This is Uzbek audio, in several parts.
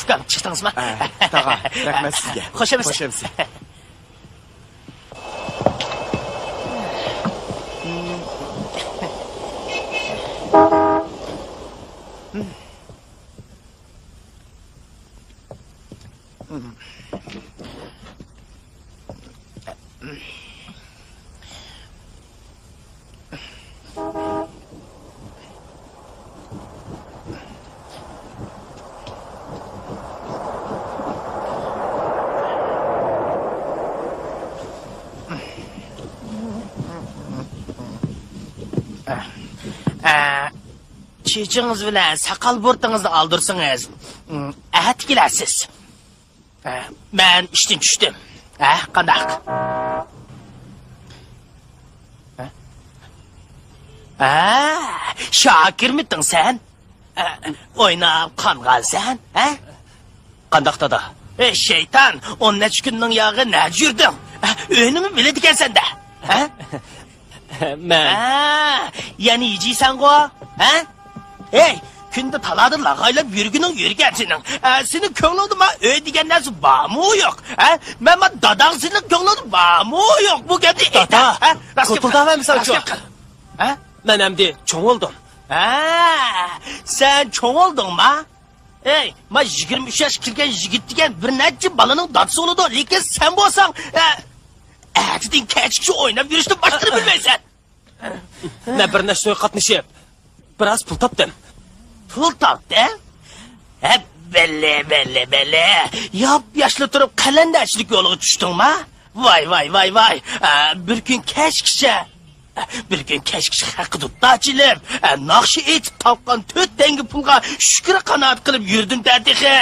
Ukam chiqdingizmi? Tog'a, rahmat sizga. Xo'shamsiz? Xo'shamsiz. Chechingiz bilan saqal bo'rtingizni oldirsangiz, ahad kelasiz. Men ishdan tushdim. Qandaq? Shokirmidding sen? O'ynab qanqalsan, Qandaq dada? Shayton, 10 kunning yog'i nima yurding? O'ynimi biladigan-sanda? Men yani yeysan-ku, Hey, kunda talada lag'aylab yurguning yurgansining. Sening ko'nglingda o'y degan narsa bormi yo'q? Men dadang sening ko'nglingda bormi yo'q bu gapni? Dada, ko'tildavamisan-ku. Men endi cho'ng oldim. Sen cho'ng oldingmi? Hey, men 23 yosh kirgan yigit degan bir necha balaning dadasi bo'ladi, lekin sen bo'lsang, atidin kechki o'ynab yurishni boshqarib bilmaysan. Men bir narsa qatnashib biraz pul topdim. Pul topding? Belli. Yop yoshli turib qalandachilik yo'liga tushdingmi? Voy. Bir kun kechkicha haqida ochilib, naqshi etib topgan 4 tanga pulga shukr qanoat qilib yurdim dediği.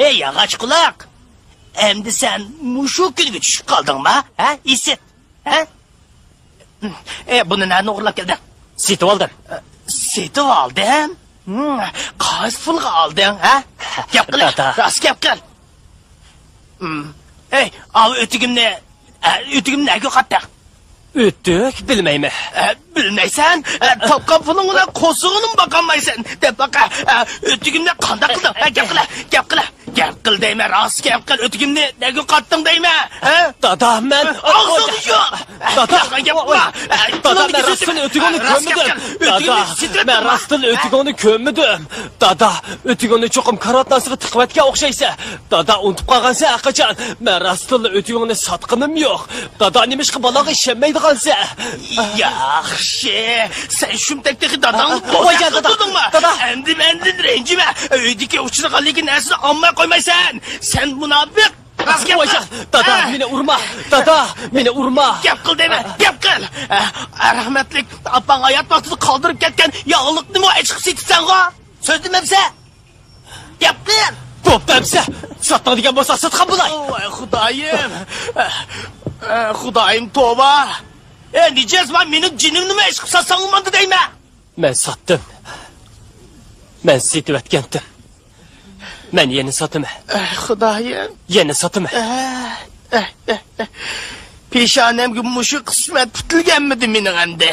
Ey yog'och quloq. Endi sen mushu kunga tushib qoldingmi? Isit. Buni nani o'g'irlab kelding? Setib oldim. Setib olding? Qaysi pulga olding, Gap qil. Rost gap qil. Ey, av o'tigimni nega yo'qotding? O'tdik, bilmayman. Bilmaysan? Topgan pulingni bilan qo'sig'ini boqolmaysan. Deb baqa, o'tigimni qanday qilding? Gap qil. Gap qil deyman, rost gap qil. O'tigimni nega yo'qotding deyman? Dada, men og'zingni yo'q. Dada, gap qil. Dada, men rostini o'tigimni ko'mdim. Dada, men rostini o'tigimni ko'mdim. Dada, o'tigimni cho'qim karotnasiga tiqvatga o'xshaysa. Dada, unutib qolgansan qachon? Men rostini o'tigimni sotqinim yo'q. Dada, nimishqa baloga ishonmaydigansan? Yaxshi. Sen shumtakdagi dadangni qo'ygan dada. Endi mendan renjima. Uydagi uchirganligi narsani olmay qo'ymaysan. Sen munofiq. Dada, meni urma. Gap qil deyman, gap qil. Rahmatlik opang hayot vaqtida qoldirib ketgan yog'liqni chiqib setibsan-ku. So'zlamabsa? Gap qil. Bo'pti, sotadigan bo'lsa sotqan bo'lay. Voy Xudoyim. Xudoyim tavba. Nijazman meni jinimni nima ish qilib sotsang bo'lmadi deyman. Men sotdim. Men setib etgandim. Men yeni sotaman. Xudoyim. Yeni sotaman. Peshonamga mushu qismat tutilganmidi mening endi?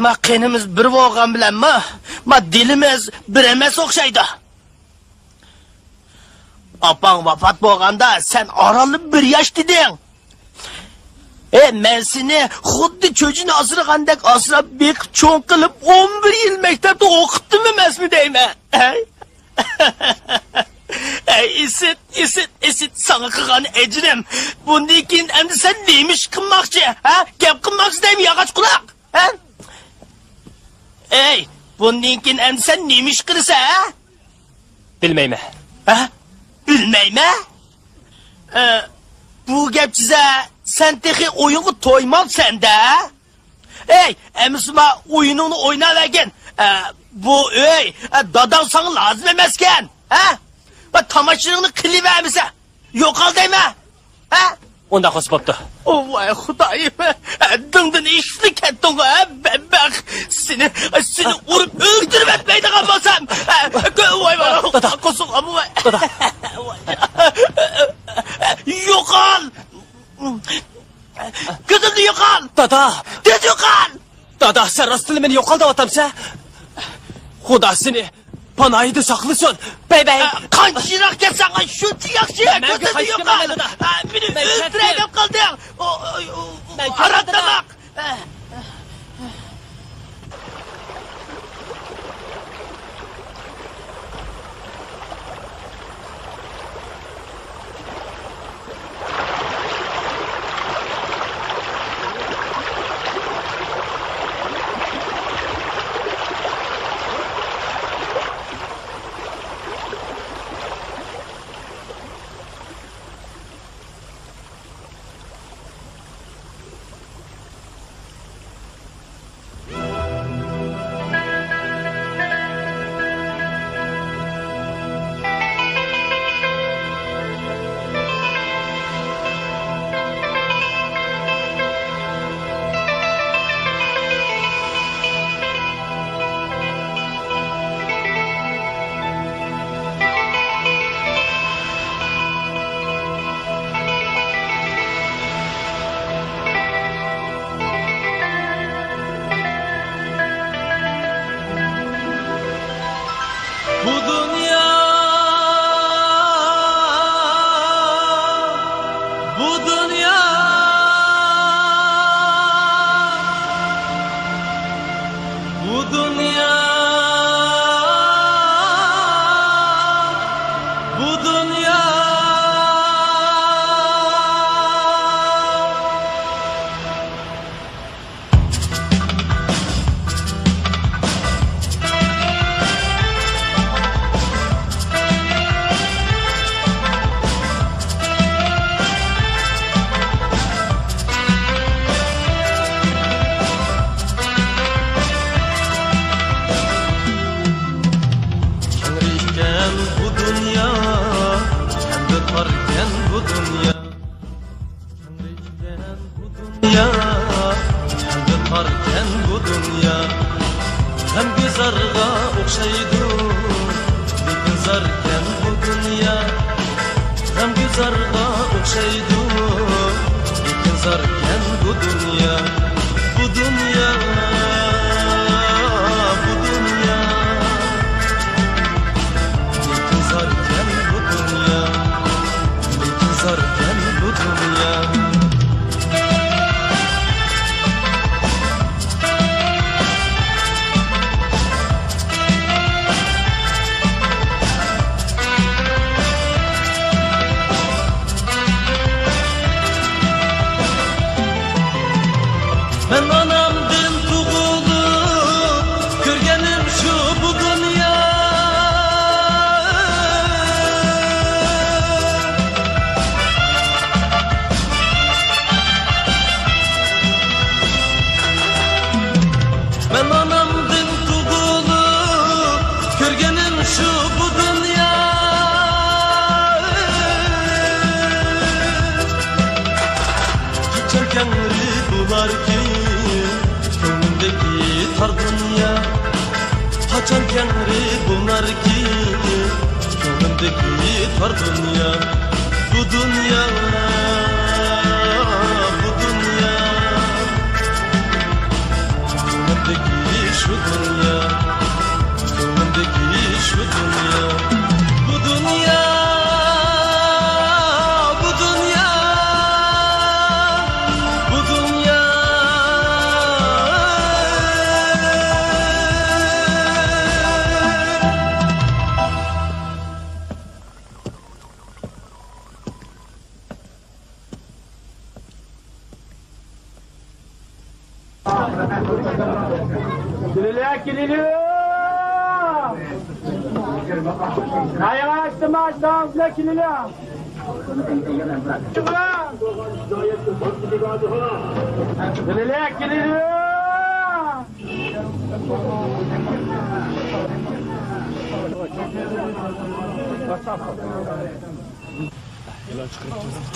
Ma qenimiz bir bo'lgan bilanmi? Ma dilimiz bir emas o'xshaydi. Opang vafot bo'lganda sen oralib 1 yosh deding. Men seni xuddi cho'jini asragandek asrab beqib cho'ng qilib 11 yil maktabda o'qitdim emasmi deyman? Isit sana qilgan ejrim. Bundan keyin endi sen nemish qilmoqchi? Gap qilmoqchi deymi yog'och quloq? Ey, bundan keyin endi sen nemish qilsan, Bilmayman. Bilmayman? Bu gap size sen tehi oyunu toymaksan-da. Ey, emisma oyununu oynavergin. Bu dadan sana lazım emasken. Bak tamaşırını kılıvermese. Yok al deyme. Onda qo'sib bo'pti. Voy Xudoyim. Dingdan ishlik ketding, bak. Seni urib o'ldirib etmaydigan bo'lsam. Voy, dada, qo'sib voy. Dada. Yo'qol. Ko'zimni yo'qol. Dada. Tez yo'qol. Dada, sen rostini meni yo'qol deyapsan. Xudo seni panoyida saqlasin. Bay. Qanchayroq kelsan, shuncha yaxshi. Menga hech kim emasda. Meni o'ldiray deb qolding. Aratamoq.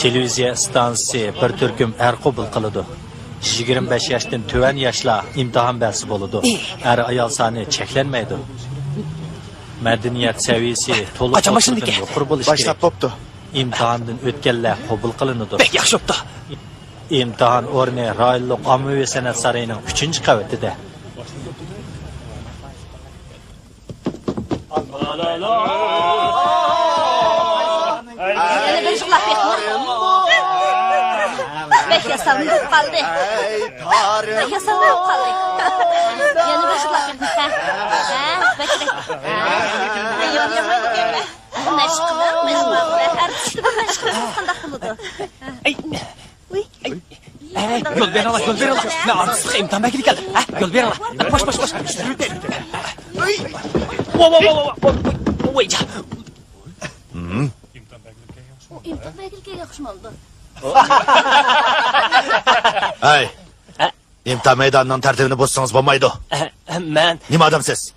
Televiziya stansiyasi bir turkum er qabul qiladi. 25 yoshdan tuvan yoshlar imtihon bersi bo'ladi. Er ayol soni cheklanmaydi. Madaniyat saviyasi to'liq yuqori bo'lishi kerak. Boshlab bo'pti. İmtihandan o'tganlar qabul qilinadi. Bek yaxshi bo'pti. İmtihan o'rni rayonlik ommaviy san'at saroyining 3-qavatida. Yana bir şuklap bekle. Bekle salınıp kaldı. Bekle salınıp kaldı. Yana bir şuklap bekle. Bekle. Meşgulüm. Artistlik meşgulüm. Kandak buludu. Yol ver ala. Ben artistlik imtihan belki geldim. Yol ver ala. Boş. Vay ya. İmtihan belki yakışım oldu. Hey. İmtihan meydanının tertibini bozsanız bo'lmaydi. Men Nima odamsiz?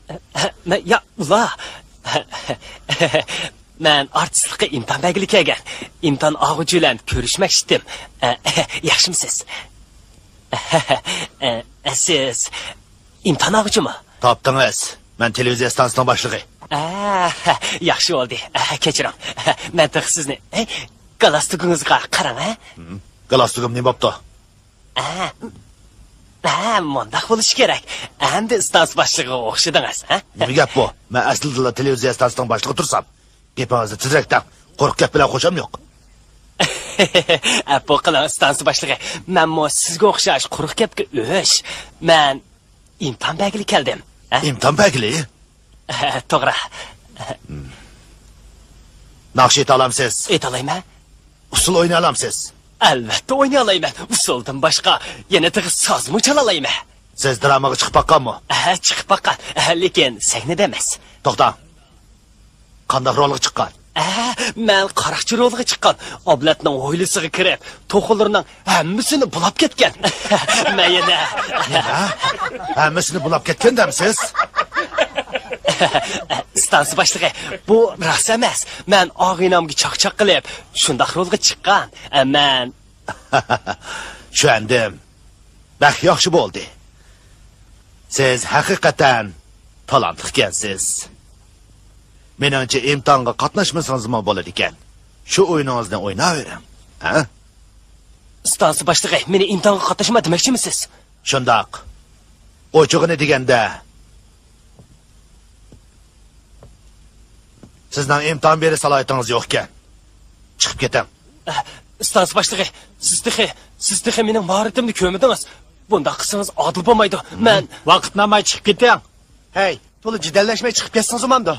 ya ula. Men artistlikka imtihan belgili kelgan. İmtihan ağıcı bilan ko'rishmak istedim. Yaxshimisiz? Siz imtihan ağıcımı? Topdingiz. Men televiziya stansiyasining boshlig'i. Yaxshi bo'ldi. Kechiring. Men sizni galastigingizga qarang, ha? Galastugim nima bo'pti? Mundaq bo'lishi kerak. Endi stans boshlig'iga o'xshadingiz, ha? Nima gap bu? Men aslida televiziya stansiyasining boshlig'i tursam, gapingizni tezroqdan qo'rq gap bilan qo'sham yo'q. Bu qilan stans boshlig'i. Men sizga o'xshash quruq gapga o'sh. Men imtihan belgili keldim. İmtihan belgili? To'g'ri. Naqsh eta olamsiz? Aytalayman. Usul o'ynay olamsiz? Albatta o'ynay olaman. Usuldan boshqa yana tig'iz sozmi chala olaman. Siz dramaga chiqib baqqanmi? Chiqib baqqan, lekin sahnada emas. To'xtang. Qanday rolga chiqqan? Men qaroqchi rolga chiqqan. Oblatning o'ylisiga kirib, to'qillarning hammasini bulab ketgan. Men yana Hammasini bulab ketgandamsiz? Stans boshlig'i, bu rost emas. Men og'inamga chaqchaq qilib, shunday rolga chiqqan. Men tushundim. Bak yaxshi bo'ldi. Siz haqiqatan talantli ekansiz. Menimcha imtihonga qatnashmasangiz ham bo'ladi ekan. Shu o'yiningizni o'ynayvering. Ha? Stans boshlig'i, meni imtihonga qatnashma demoqchimisiz? Shundoq. O'chig'ini deganda sizning imtihon berish salohiyatingiz yo'q ekan. Chiqib keting. Stans boshlig'i, siz mening mahoratimni ko'midingiz. Bunda qilsangiz odil bo'lmaydi. Men Vaqtnamay chiqib keting. Hey, to'la jidallashmay chiqib ketsangiz ham-da.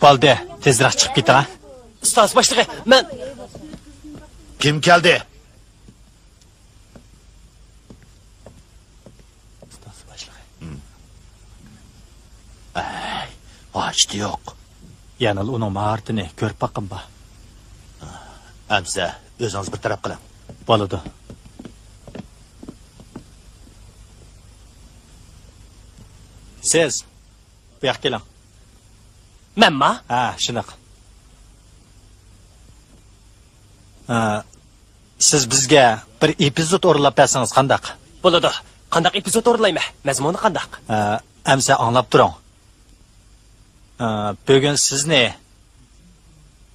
Bo'ldi, tezroq chiqib keting, ha? Stans boshlig'i, men Kim keldi? Ochdi yo'q. Yana uning mahoratini ko'rib boqinba. Amsa, o'zingiz bir taraf qiling. Bo'ladi. Siz bu yoqqa keling. menma? Shunaqa. Siz bizga bir epizod o'rlab bersangiz qandaq? Bo'ladi. Qandaq epizod o'rlayman? Mazmuni qandaq? Amsa anglab turing. Bugun sizni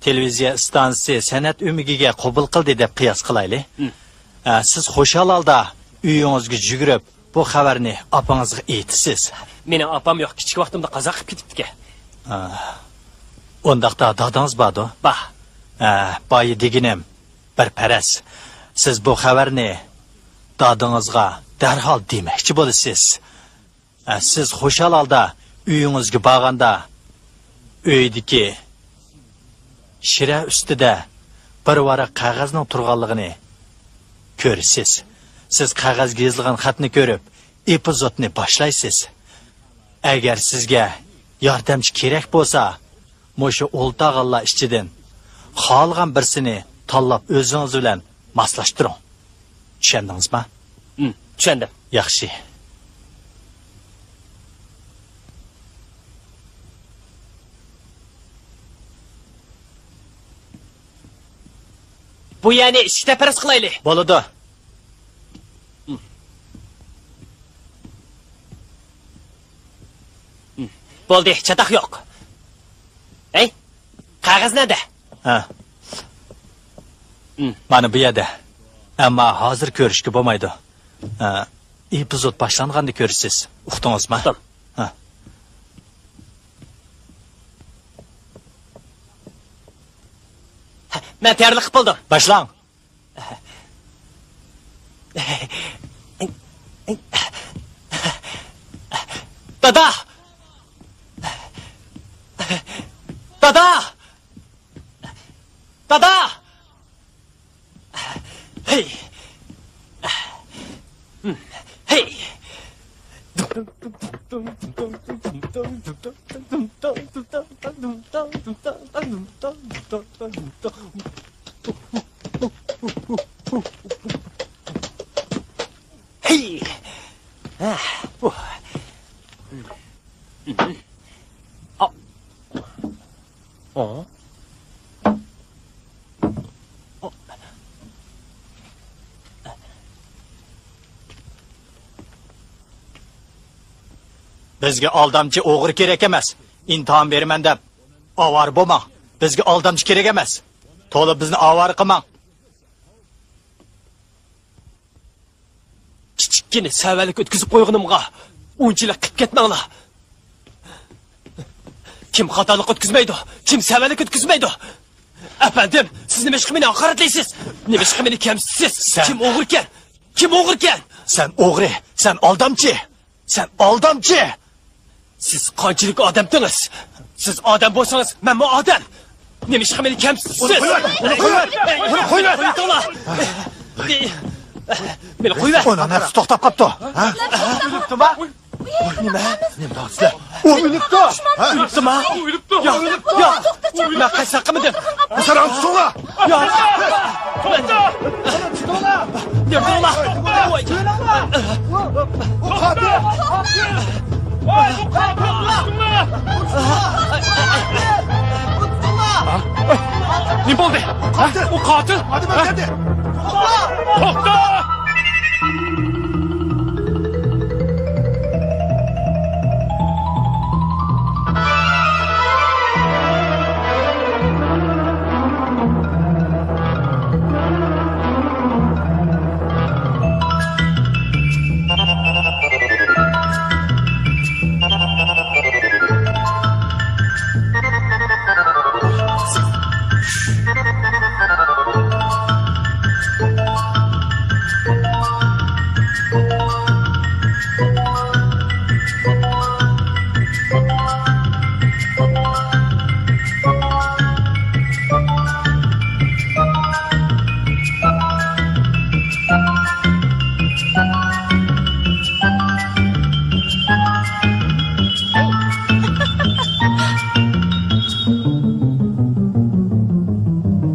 televiziya stansiyasi san'at umigiga qabul qildi deb qiyos qilaylik. Siz xushal holda uyingizga yugurib bu xabarni opangizga aytasiz. Meni opam yo'q, kichik vaqtimda qazo qilib ketibdi. Ondaqda dadangiz bordi? Bah. Boyi deginim bir paras. Siz bu xabarni dadangizga darhol demoqchi bo'lasiz. Siz xushal holda uyingizga borganda uydagi shira ustida bir varaq qog'ozning turganligini ko'rasiz. Siz qog'ozga yozilgan xatni ko'rib, epizodni boshlaysiz. Agar sizga yordamchi kerak bo'lsa, mushu o'ltag'allar ichidan xohlagan birsini tanlab o'zingiz bilan moslashtiring. Tushundingizmi? Tushundim. Yaxshi. Bu ya'ni ishda paras qilaylik. Bo'ladi. Bo'ldi, chataq yo'q. Qog'oz nada? Mana bu yerda. Ammo hozir ko'rishga bo'lmaydi. Epizod boshlanganda ko'rasiz. Uqdingizmi? men tayyorlik qilib bo'ldim. Başlang. Dada! Dada! Dada! Hey! Hey! Hey! Bizga aldamchi o'g'ri kerak emas. İmtihon beraman deb avar bo'lmang. Bizga aldamchi kerak emas. To'la bizni avar qilmang. Kichikgina savalik o'tkazib qo'yganimga unchilik qilib ketmanglar. Kim xatolik o'tkazmaydi, kim savalik o'tkazmaydi. Efendim, siz nima ishqa meni haqoratlaysiz? Nima ishqa meni kamsizsiz? Kim o'g'rikan? Kim o'g'rikan? Sen o'g'ri, sen aldamchi. Sen aldamchi. Siz qanchalik odamdingiz? Siz odam bo'lsangiz, men bu odam. Nima ishqa meni kamsizsiz? Uni qo'yma. Meni qo'yma. Ona nafs to'xtab qopti. Ha? O'libdimi? Nima? Nima sizlar? O'libdi. O'libdimi? Yo'q. Men qaysa qilmadim. Salam so'la. Yo'q. To'xta. Ne bo'ldi? U qotil. Hadi hadi. To'xta!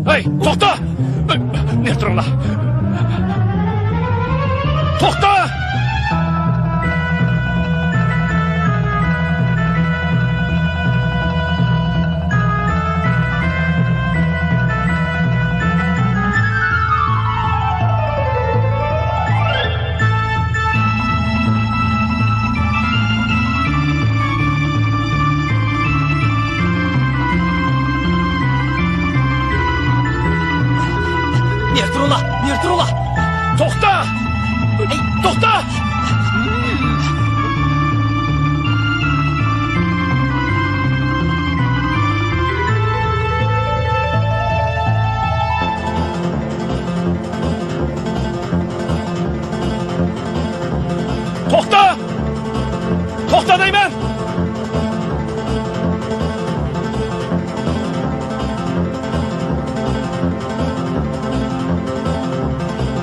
Hey, to'xta! Ne turinglar? To'xta! Nirturulla! To'xta! Ey, to'xta! To'xta! To'xta deyman!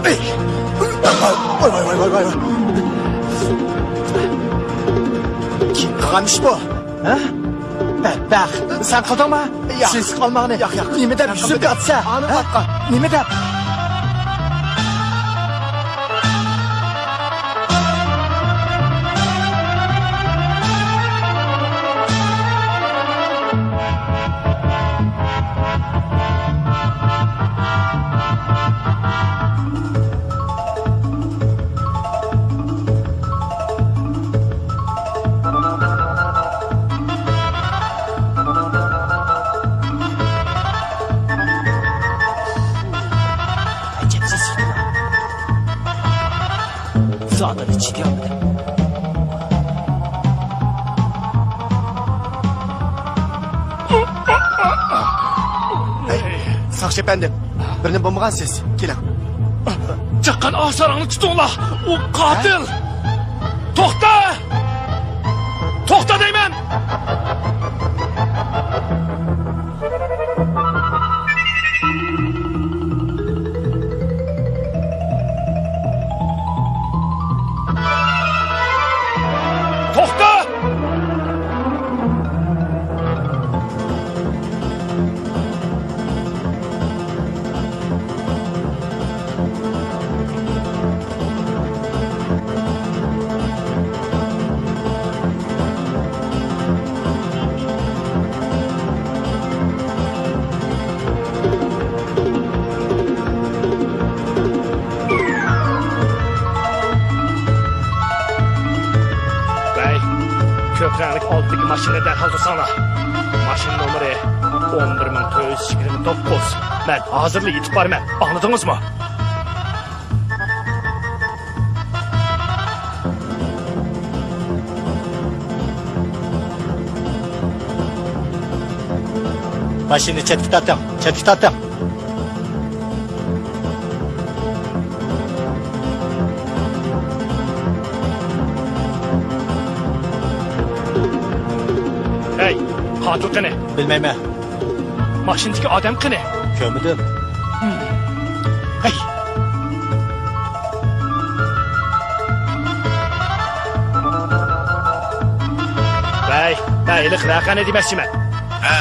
Vay. Kim qilgan ish bu? Ha? Badbaxt. Sen qildingmi? Siz qolmag'ini. Yo'q. Nima deb yuzib atsa? Nima deb? Zaten hiç gelmedi. Sakşı efendim. Birini bulmagan siz. Gelin. Çıkan aşarağını tutunlar. O katil. Toxta! Toxta deyimem. Toxta! Köprəlik alttaki maşını dərhal tutsana. Maşın nomeri 11429. Mən hazırlı yetib var mən. Anladınız mı? Başını çetkit atım. Çetkit atım. Hey, katil qini? Bilmeyme. Maşındaki adam qini? Kömüdüm. Hey. Bey, ilik rəqəni deməsi mən. Hə,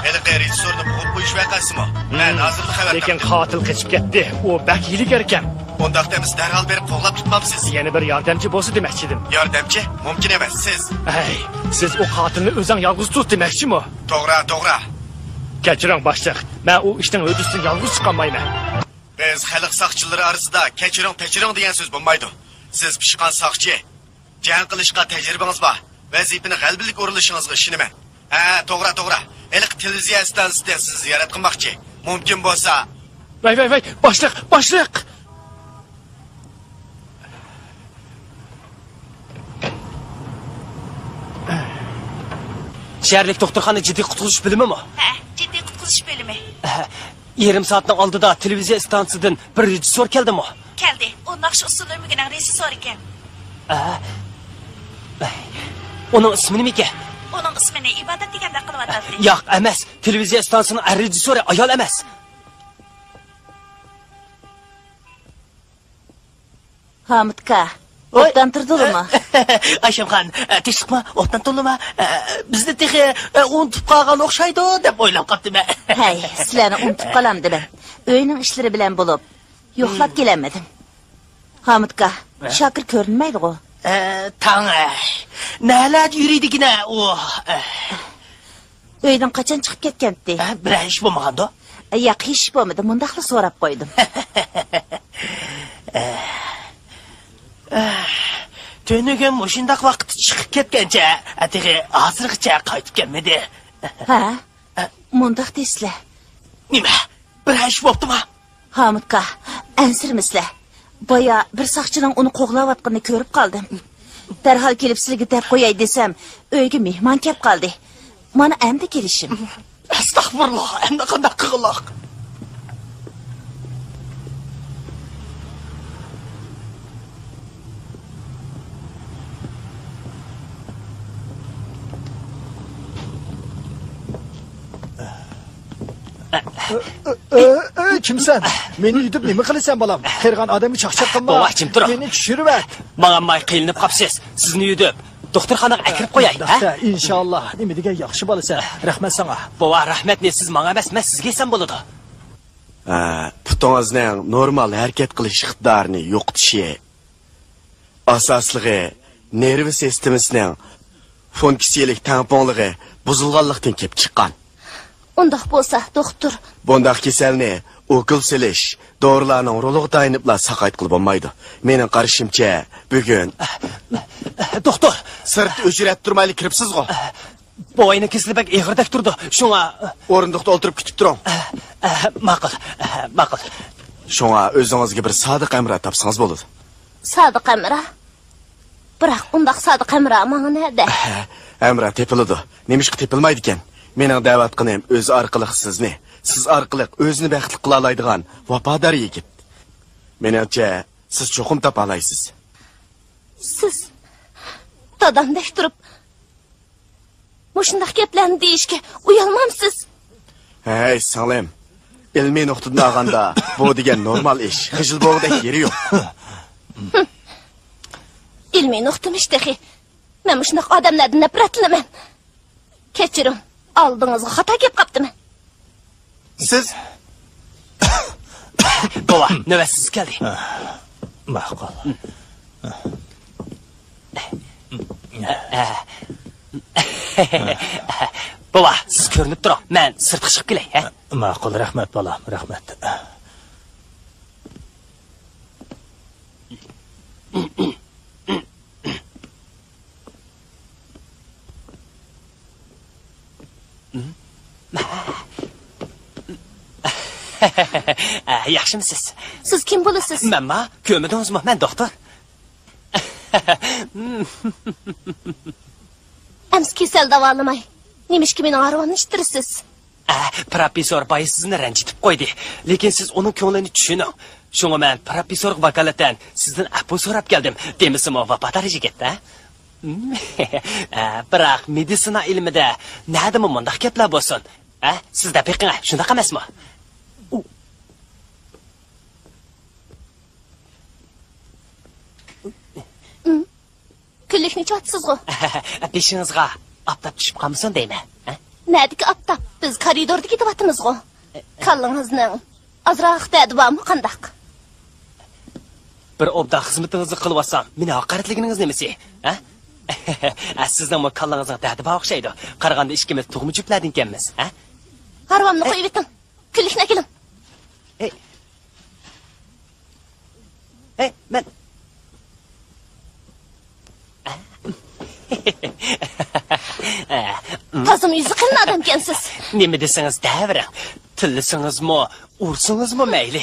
elə qeyri sorunu bu iş vəqəsi mi? Mən hazırlıq xəbər Lekin katil keçib getdi. O bək hili gərkən. Ondaqda biz dərhal verib qoğlab tutmamısınız. Yeni bir yardımcı bosu deməkçidim. Yardımcı? Mümkün emas, siz. Hey, siz o katilini özün yalnız tut deməkçi mi? Doğru. Keçirən başlıq. Mən o işdən ödüsün yalnız çıxamayım. Biz xalq saqçıları arasında keçirin degan söz bulmaydı. Siz pişqan saqçı. Can qilishqa təcrübəniz var. Vəzifəni qəlbilik urilishingizga ishonaman. Ha, to'g'ri. Eliq televiziya stansiyasida siz ziyorat qilmoqchi. Mumkin bo'lsa. Vay, başlıq. Şəhərlik doktorxana ciddi qutuluş bilimi mi? Hə, ciddi qutuluş bilimi. Yarım saatin aldıda televiziya stansiyadan bir rejissor keldi mi? Keldi. O Naqsh usul ömrügünün rejissor ekan. Onun ismini mi ki? Onun ismini ibodat deganda qilyapti. Yo'q, emas. Televiziya stansiyasining rejissori ayol emas. Hamidka, otdan turdingmi? Aşımxan, teshikmi? Otdan turdimi? Bizni texi unutib qolgan o'xshaydi deb o'ylab qoldim. Hey, sizlarni unutib qolamdim. Uyning ishlari bilan bo'lib, yo'qlab kelamadim. Hamidka, Shokir ko'rinmaydi-ku. Tang, nalar yuriydigina u. Uydan qachon chiqib ketgandi? Bir ish bo'lmagandi. Yo'q, ish bo'lmadi. Mundaqli so'rab qo'ydim. Tönügün mushundaq vaqt chiqib ketgancha, atigi hozirgacha qaytib kelmadi. Ha? Mundaq deysizlar. Nima? Bir ish bo'ptimi? Hamidka, ansirmisizlar. Boya bir saqchining uni qo'g'layotganini ko'rib qoldim. Darhol kelib sizga deb qo'yay desam, uyga mehmon kelib qoldi. Mana endi kelishim. Astag'firulloh, endi qanday qilaq? Kimsen? Meni yutib nima qilasan bolam? Qirg'an odamni chaqchaq qilma. Bova, kim turib? Meni tushirib at. Ma'amay qilinib qopsiz. Sizni yudib doktorxonaga akirib qo'yay, ha? Inshaalloh. Nima degan yaxshi bo'lasan. Rahmat sana. Bova, rahmat ne siz menga emas, men sizga san bo'ladi. Putingizning normal harakat qilish iqtidorini yo'qotishi asosligi nerv sistemasining funksiyalik tamponligi buzilganlikdan kelib chiqqan. Undaq bo'lsa, doktor. Bundaq kasalni o'kil silish, dorilarning roliga tayinibla saqayt qilib bo'lmaydi. Mening qarashimcha, bugun Doktor, sirt o'chirib turmaylik kiribsiz-ku. boyni kesilibak eg'irdak turdi. Shunga o'rindiqda o'tirib kutib turing. Ma'qul. Shunga o'zingizga bir sodiq amra topsangiz bo'ladi. Sodiq amra? Biroq undaq sodiq amra menga nada? Amra tepiladi. Nemishqa tepilmaydi ekan? Mening da'vatqinim o'z orqali sizni, siz orqali o'zini baxtli qila oladigan vafodor yigit. Meningcha, siz cho'qim topa olasiz. Siz dadamdek turib mushundaq gaplarni deyishga uyalmamsiz. Hey, singlim. Ilmiy nuqtadan olganda bu degan normal ish. Xijil bo'g'dek yeri yo'q. Ilmiy nuqtam ishtahi. Men mushundaq odamlardan nafratlaman. Kechiring, oldingizga xato kelib qaptimi? Siz Baba, navbatsiz keldi. Ma'qul. Baba, siz ko'rinib turing. Men sirtqa chiqib kelay, ha? Ma'qul, rahmat bolam, rahmat. Yaxshimisiz? Siz kim bo'lasiz? Menma, ko'midingizmi? Men doktor. Ams kasal davolamay. Nemishki meni arvonni ishtirsiz? Professor boy sizni ranjitib qo'ydi. Lekin siz uning ko'nglini tushuning. Shunga men professor vakolatan sizdan afv so'rab keldim. Demisimi vafodor yigitda? Biroq meditsina ilmida nima bunday gaplar bo'lsin? Sizda beqing, shunday emasmi? Kunlikni chotsizg'u. Beshingizga aptab tushib qolmasin deyman. Nadiki aptab? Biz koridorda ketyapmizg'u. Kallingizning azroq tadbami qandaq? Bir obda xizmatingizni qilib olsam, meni haqoratligingiz nimasi? Sizning kallingizga tadba o'xshaydi. Qaraganda ishkimiz tug'mi jupladin ekanmiz, ha? Harvamni qo'yib eting. Kunlikni keling. Men Tazım yüzü qilin adam ekansiz. Nima desangiz davring. Tillisingizmi, ursingizmi mayli.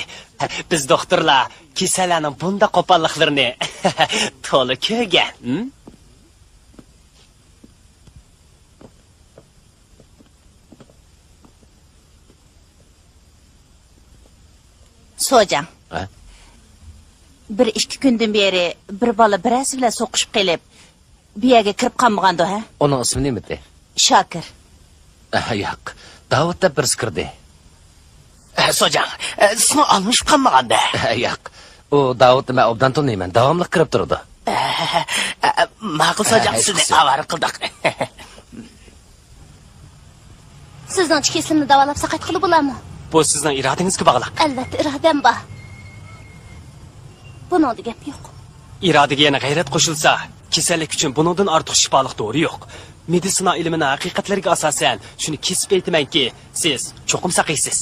Biz doktorlar kasallarning bunda qo'polliqlarini to'la ko'rgan. So'jam. Bir ikki kundan beri bir bola birasi bilan so'qishib kelib, bu yerga kirib qolmagandi, ha? Onun ismi nima edi? Shokir. Yo'q. Davudda bir kirdi. So'jang, ismi almış qolmaganda. Yo'q. U Davudni men obdan taniyman. Davomli kirib turdi. Ma'qul So'jang, sizni avar qildik. Sizning kesimni davolab saqayt qilib bo'ladimi? Bu sizning irodangizga bog'liq. Albatta, irodam bor. Buningda gap yo'q. Irodaga yana g'ayrat qo'shilsa, kasallik uchun buningdan ortiq shifoliq dori yo'q. Meditsina ilmining haqiqatlariga asosan shuni kesib aytmanki, siz cho'qim saqaysiz.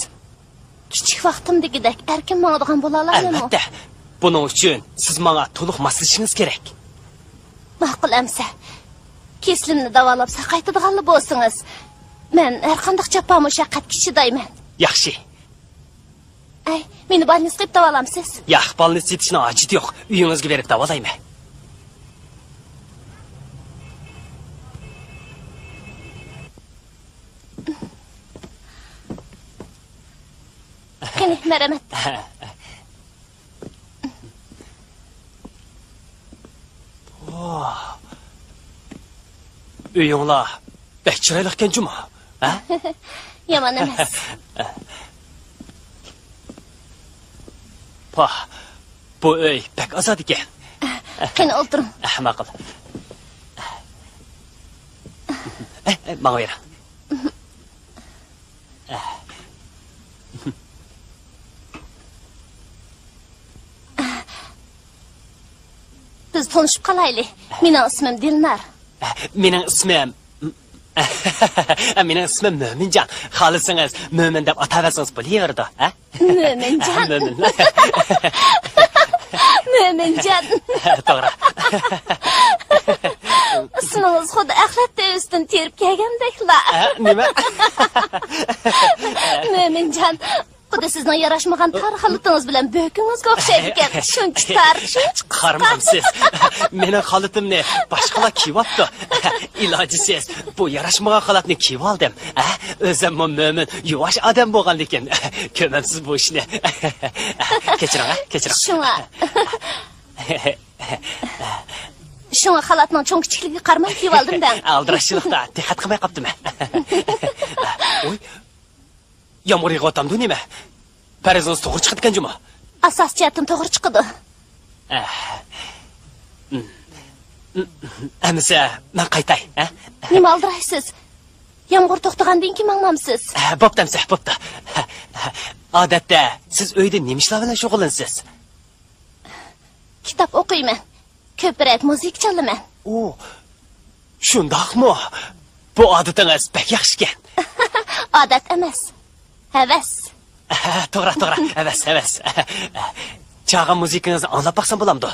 Kichik vaqtimdagidek erkin mangadigan bo'la olammi? Albatta. Buning uchun siz menga to'liq moslashishingiz kerak. Ma'qul amsa. Keslimni davolab saqaytadiganlar bo'lsangiz, men har qanday jafo mushaqqatga chidayman. Yaxshi. Ay, meni bolnitsga qilib davolamsiz? Yo'q, bolnitsa yetishning hojati yo'q. Uyingizga berib davolayman. Qani, marhamat. Uyinglar bek chiroyli ekan juma, ha? Yomon emas. Bu uy pek ozod ekan. Qani o'tiring. Ma'qul. Menga ber. Biz tanışıp qalaylik. Mening ismim Dilnar. Mening ismim Mening ismim Mo'minjon. Xohlasangiz Mo'min deb ataversangiz bo'laverdi, ha? Mo'minjon. Mo'minjon. To'g'ri. Ismingiz xuddi axlatda üstün terib kelgandeklar. Nima? Mo'minjon, Xuddi sizning yarashmagan tarixlitingiz bilan bo'kingizga o'xshaydi ekan. Shuncha tarix. Qarmamsiz. Mening xalatimni boshqalar kiyyapti. Ilojisiz bu yarashmagan xalatni kiyib oldim. O'zim mo'min, yuvosh odam bo'lgan ekan. Ko'mamsiz bu ishni. Kechiring. Shunga xalatning cho'ng kichikligiga qaramay kiyib oldim-da. Aldirashchilikda diqqat qilmay qopdimi? Oy. Yomg'ir yog'atamdi nima? Parizimiz to'g'ri chiqdi juma. Asos jihatdan to'g'ri chiqdi. Amsa, men qaytay, Nima aldiraysiz? Yomg'ir to'xtagandan keyin mangmamsiz. Bo'ptamsa, bo'pti. Odatda siz uyda nima ishlar bilan shug'ullanasiz? Kitob o'qiyman. Ko'proq musiqa chalaman. Shundaqmi? Bu odatingiz pek yaxshi ekan. Odat emas. Havas. To'g'ri, havas. Chag'an musiqangizni anglab baqsam bo'lamdi,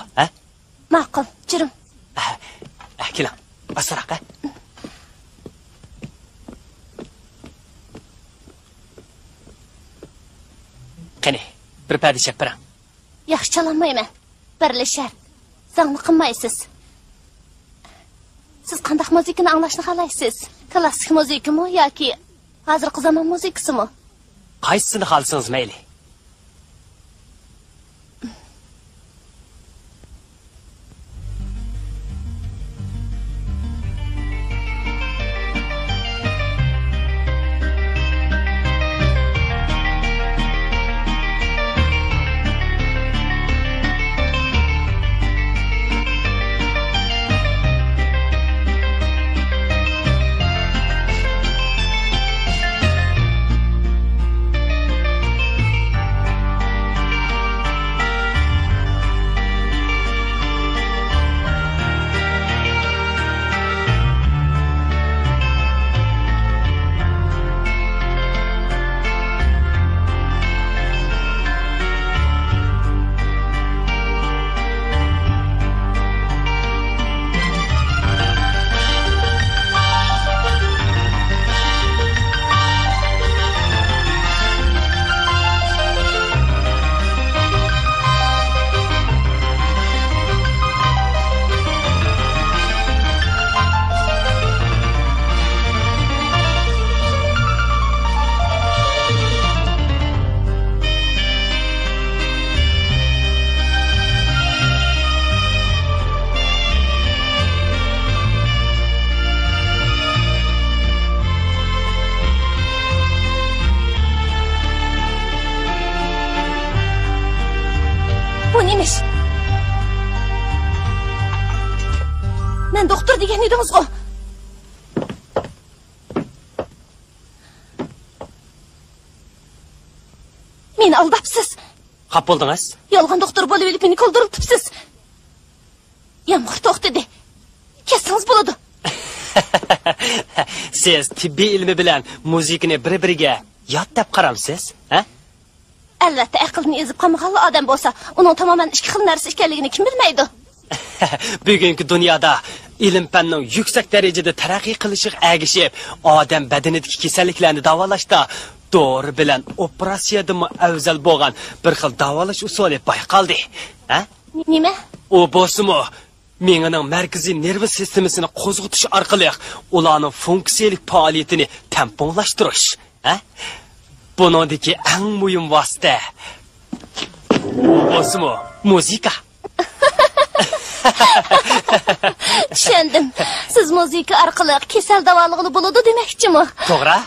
Ma'qul, jirim. Keling, basroq, Qani, bir parda chaqpiring. Yaxshi chalolmayman. Birli shart. Zangni qilmaysiz. Siz qanday musiqani anglashni xohlaysiz? Klassik musiqami yoki hozirgi zamon musiqasimi? Qaysini xohlasangiz mayli. Men doktor degan edingiz-ku. Meni aldapsiz. Qap bo'ldingiz? Yolg'on doktor bo'lib elib meni kuldiribsiz. Yomg'ir to'xtadi. Kessangiz bo'ladi. Siz tibbiy ilmi bilan musiqani bir-biriga yodlab qaramsiz, Albatta, aqlni ezib qolmagan odam bo'lsa, uning tamoman ikki xil narsa ekanligini kim bilmaydi? Bugungi dunyoda ilm-fanning yuksak darajada taraqqiy qilishiga ergishib, odam badanidagi kasalliklarni davolashda dori bilan operatsiyadan afzal bo'lgan bir xil davolash usuli bayqaldi. Nima? U bo'lsa-mu, miyaning markaziy nerv sistemasini qo'zg'atish orqali ularning funksiyalik faoliyatini tamponlashtirish, buningdagi eng muhim vosita bo'lsa-mu, musiqa. Tushundim. Siz musiqa orqali kasal davolig'ini bo'ladi demoqchimi? To'g'ri?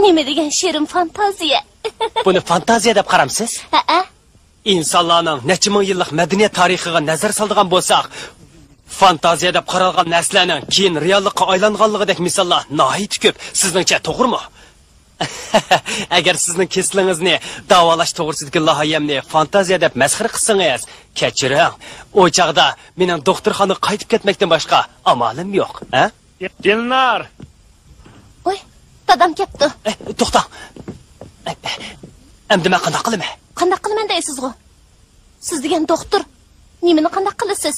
Nima degan shirin fantaziya. Buni fantaziya deb qaramsiz? insonlarning necha ming yillik madaniyat tarixiga nazar soladigan bo'lsak, fantaziya deb qaralgan narsalarning keyin reallikqa aylanganligidek misollar nihoyat ko'p. Sizningcha to'g'rimi? Agar sizning keslingizni davolash to'g'risidagi loyihamni fantaziya deb masxara qilsangiz, kechiring. O chaqda mening doktorxonaga qaytib ketmakdan boshqa amalim yo'q, Kelinlar. Oy, dadam ketdi. To'xta. Endi men qanday qilaman? Qanday qilaman deysiz-ku? Siz degan doktor, nimani qanday qilasiz?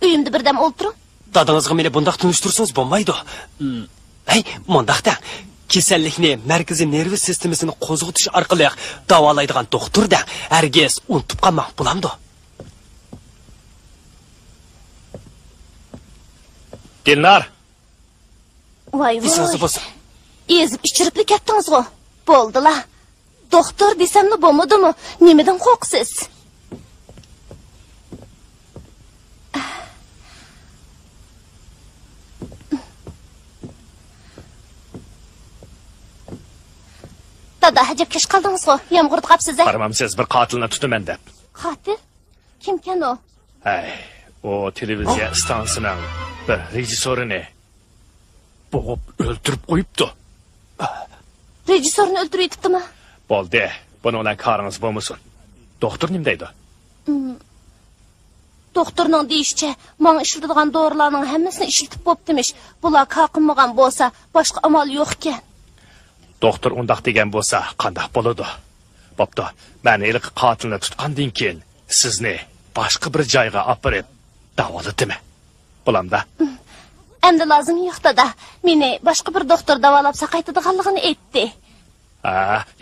Uyimda birdam o'ltiring. Dadangizga meni bundoq tunishtirsangiz bo'lmaydi. Hey, mundaqda kasallikni markaziy nerv sistemasini qo'zg'atish orqali davolaydigan doktorda hargiz unutib qolmoq bo'lamdi. Dilnar. Voy Esingiz voy. bo'lsin. Ezib ichiribli ketdingiz-ku. Bo'ldi-la. Doktor desamni bo'lmadimi? Nimadan qo'rqsiz? Dada, hajab kesh qaldingiz-ku. Yomg'irda qapsiz-a? Qaramamsiz bir qotilni tutaman deb. Qotil? Kimkan o? Ay, o televiziya stansiyasining bir rejissorini bo'g'ib o'ldirib qo'yibdi. Rejissorni o'ldirib yetibdimi? Bo'ldi. Buni bilan qaringiz bo'lmasin. Doktor nima deydi? Doktorning deyishicha, menga ishlatadigan dorilarning hammasini ishlatib bo'ptimish. Bular qaqinmagan bo'lsa, boshqa amal yo'q ekan. Doktor undaq degan bo'lsa, qanday bo'ladi? Bo'pti. Men ilk qotilni tutgandan keyin sizni boshqa bir joyga olib davoladimi? Bo'lamda. Endi lozim yo'q dada. Meni boshqa bir doktor davolab saqaytadiganligini aytdi.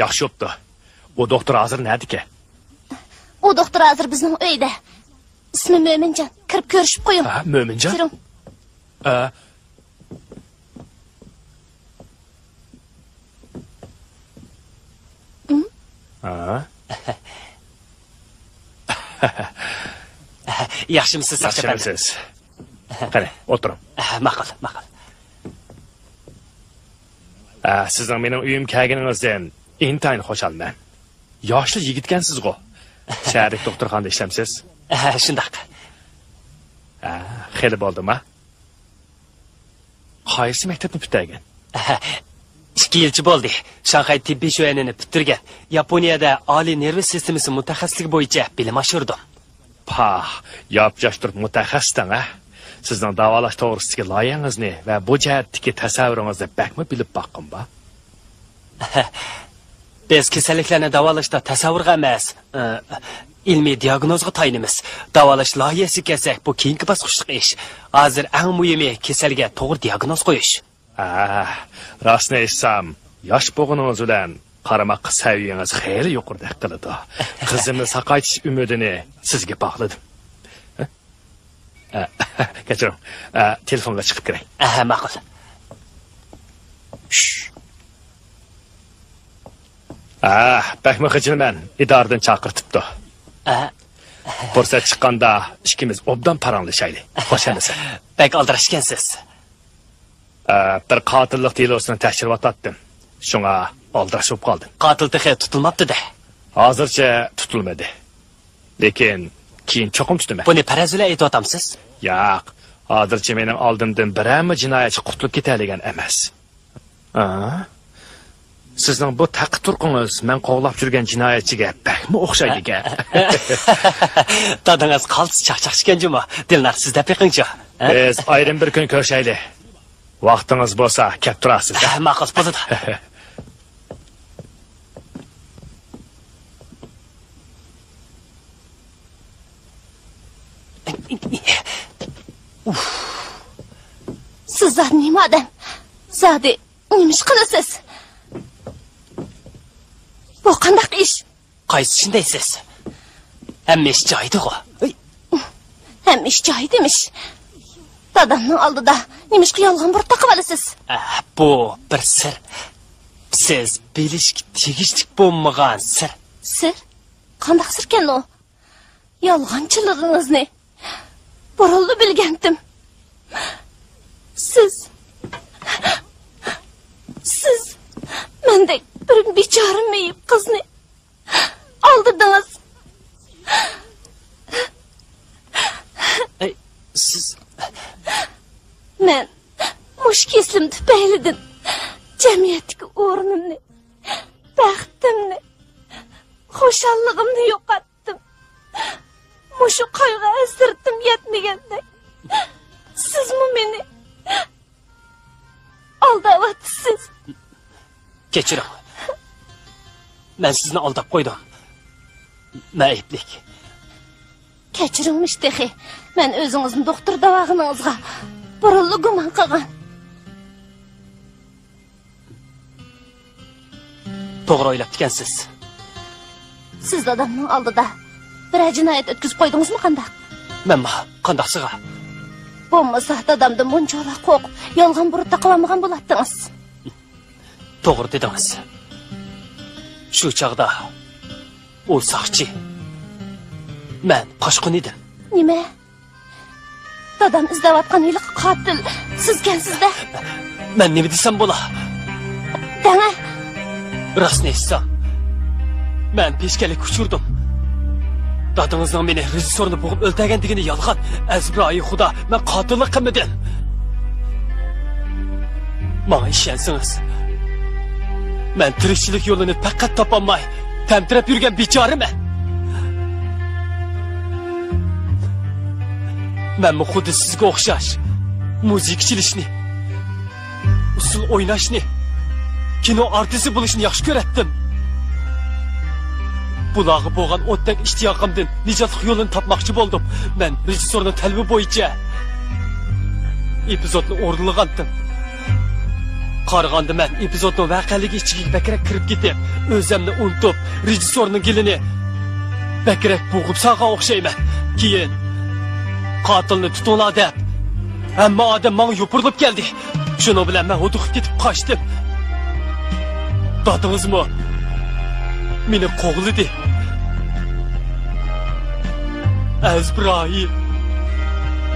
Yaxshi bo'pti. O doktor hozir nerdiki? O doktor hozir bizning uyda. İsmi Mo'minjon. Kirib ko'rishib qo'ying. Mo'minjon? Kiring. Yaxshimisiz, Yaxshimisiz? Qani, o'tiring. Ma'qul. Sizning mening uyim kelganingizdan intayin xushalman. Yoshli yigitkansiz-ku. Shahardagi doktorxonada ishlamsiz? Shundaq. Xeyli bo'ldimi? Qaysi maktabni bitirgan? 2 yilchi bo'ldi. Shanxay tibbiy shu'unini bitirgan. Yaponiyada oliy nerv sistemasi mutaxassisligi bo'yicha bilim oshirdim. Yapjashtirib mutaxassisdan, Sizning davolash to'g'risidagi loyihangizni va bu jihatdagi tasavvuringizni bakmi bilib boqqimba? Biz kasalliklarni davolashda tasavvurga emas, ilmiy diagnozga tayinimiz. Davolash loyihasi kelsak, bu keyingi bosqichlik ish. Hozir eng muhimi kasalga to'g'ri diagnoz qo'yish. Rostni aytsam, yosh bo'lganingiz bilan qaramoqqa saviyangiz xeyli yuqoridek qiladi. Qizimni saqaytish umidini sizga bog'ladim. Kechiring. Telefonga chiqib kiray. Ma'qul. Bakmi xijilman, idoradan chaqirtibdi. Fursat chiqqanda ikkimiz obdan paranglashaylik. Xo'shamisiz? Bak aldirashgansiz. Bir qotillik delosini tekshirib Shunga aldirashib qoldim. Qotil texi tutilmabdi-da. Hozircha tutilmadi. Lekin keyin cho'qim tutaman. Buni parazula aytyotamsiz? Yo'q. Hozircha mening oldimdan birorta jinoyatchi qutulib ketadigan emas. Sizning bu taqi turqingiz men qo'g'lab yurgan jinoyatchiga bakmi o'xshaydi-ku. Dadangiz qaltis chaqchaqishgan juma. Dilnar sizda peqingchi. Biz ayrim bir kun ko'rishaylik. Vaqtingiz bo'lsa, kelib turasiz. Ma'qul bo'ladi. Sizlar nima odam? Zodi, nima ish qilasiz? Bu qandaq ish? Qaysi shundaysiz? Hamma ish joyida-ku. Hamma ish joyidamish. Dadamning oldida nima ish qilgan bir taqib olasiz? Bu bir sir. Siz bilishga tegishli bo'lmagan sir. Sir? Qandaq sirkan o? Yolg'onchilaringizni burulni bilgandim. Siz mendek bir bechora meyib qizni oldirdingiz. Siz men mush keslim tufaylidan jamiyatdagi o'rnimni, baxtimni, xushalligimni yo'qotdim. Mushu qayg'u asirdim yetmaganda. Sizmi meni aldayapsiz? Kechiring. Men sizni aldab qo'ydim. Men ayblik. Kechiringmish texi. Men o'zingizni doktor davog'ingizga burilib gumon qilgan. To'g'ri o'ylab ekansiz. Siz dadamning oldida bir jinoyat o'tkazib qo'ydingizmi qandaq? Menma qandaqsiga? Bo'lmasa dadamdan bunchalar qo'rqib, yolg'on burutda qilmagan bo'lardingiz. To'g'ri dedingiz. Shu chaqda u saqchi. Men qochqin edim. Nima? Dadam izlayotgan yiliq qotil sizgansizda. Men nima desam bo'la? Dana. Rostni aytsam, men peshkalik kuchurdim. Dadangizning meni rejissorni bo'g'ib o'ldirganligini yolg'on. Azroil xudo, men qotillik qilmadim. Menga ishonsangiz, men tirikchilik yo'lini faqat topolmay, tamtirab yurgan bechoraman. Men xuddi sizga o'xshash muzikchilishni, usul o'ynashni, kino artisti bo'lishni yaxshi ko'ratdim. Bularga bo'lgan o'tdek ishtiyoqimdan nijotlik yo'lini topmoqchi bo'ldim. Men rejissorning talabi bo'yicha epizodni o'rnilgandim. Qaraganda men epizodning voqealigi ichiga bakrak kirib ketib, o'zimni unutib, rejissorning gilini bakrak bo'g'ib salgan o'xshayman. Keyin qotilni tutinglar deb hamma odam menga yopirilib keldi. Shuni bilan men o'tib ketib qochdim. Dadangizmi meni qo'g'lidi. Azroil,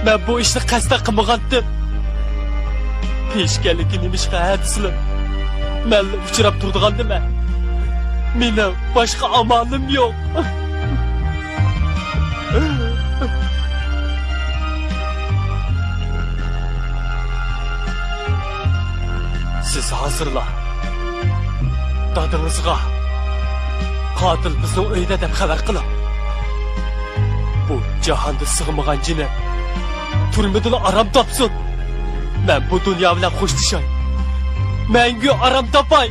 men bu ishni qasddan qilmagandim. Peshkaligi nimishqa hadislar menga uchrab turdigandimi? Meni boshqa amalim yo'q. Siz hozirlar dadangizga qotil bizning uyda deb xabar qilib, bu jahonda sig'magan jini turmadan aram topsin. Men bu dunyo bilan xo'shlashay, mangu aram topay.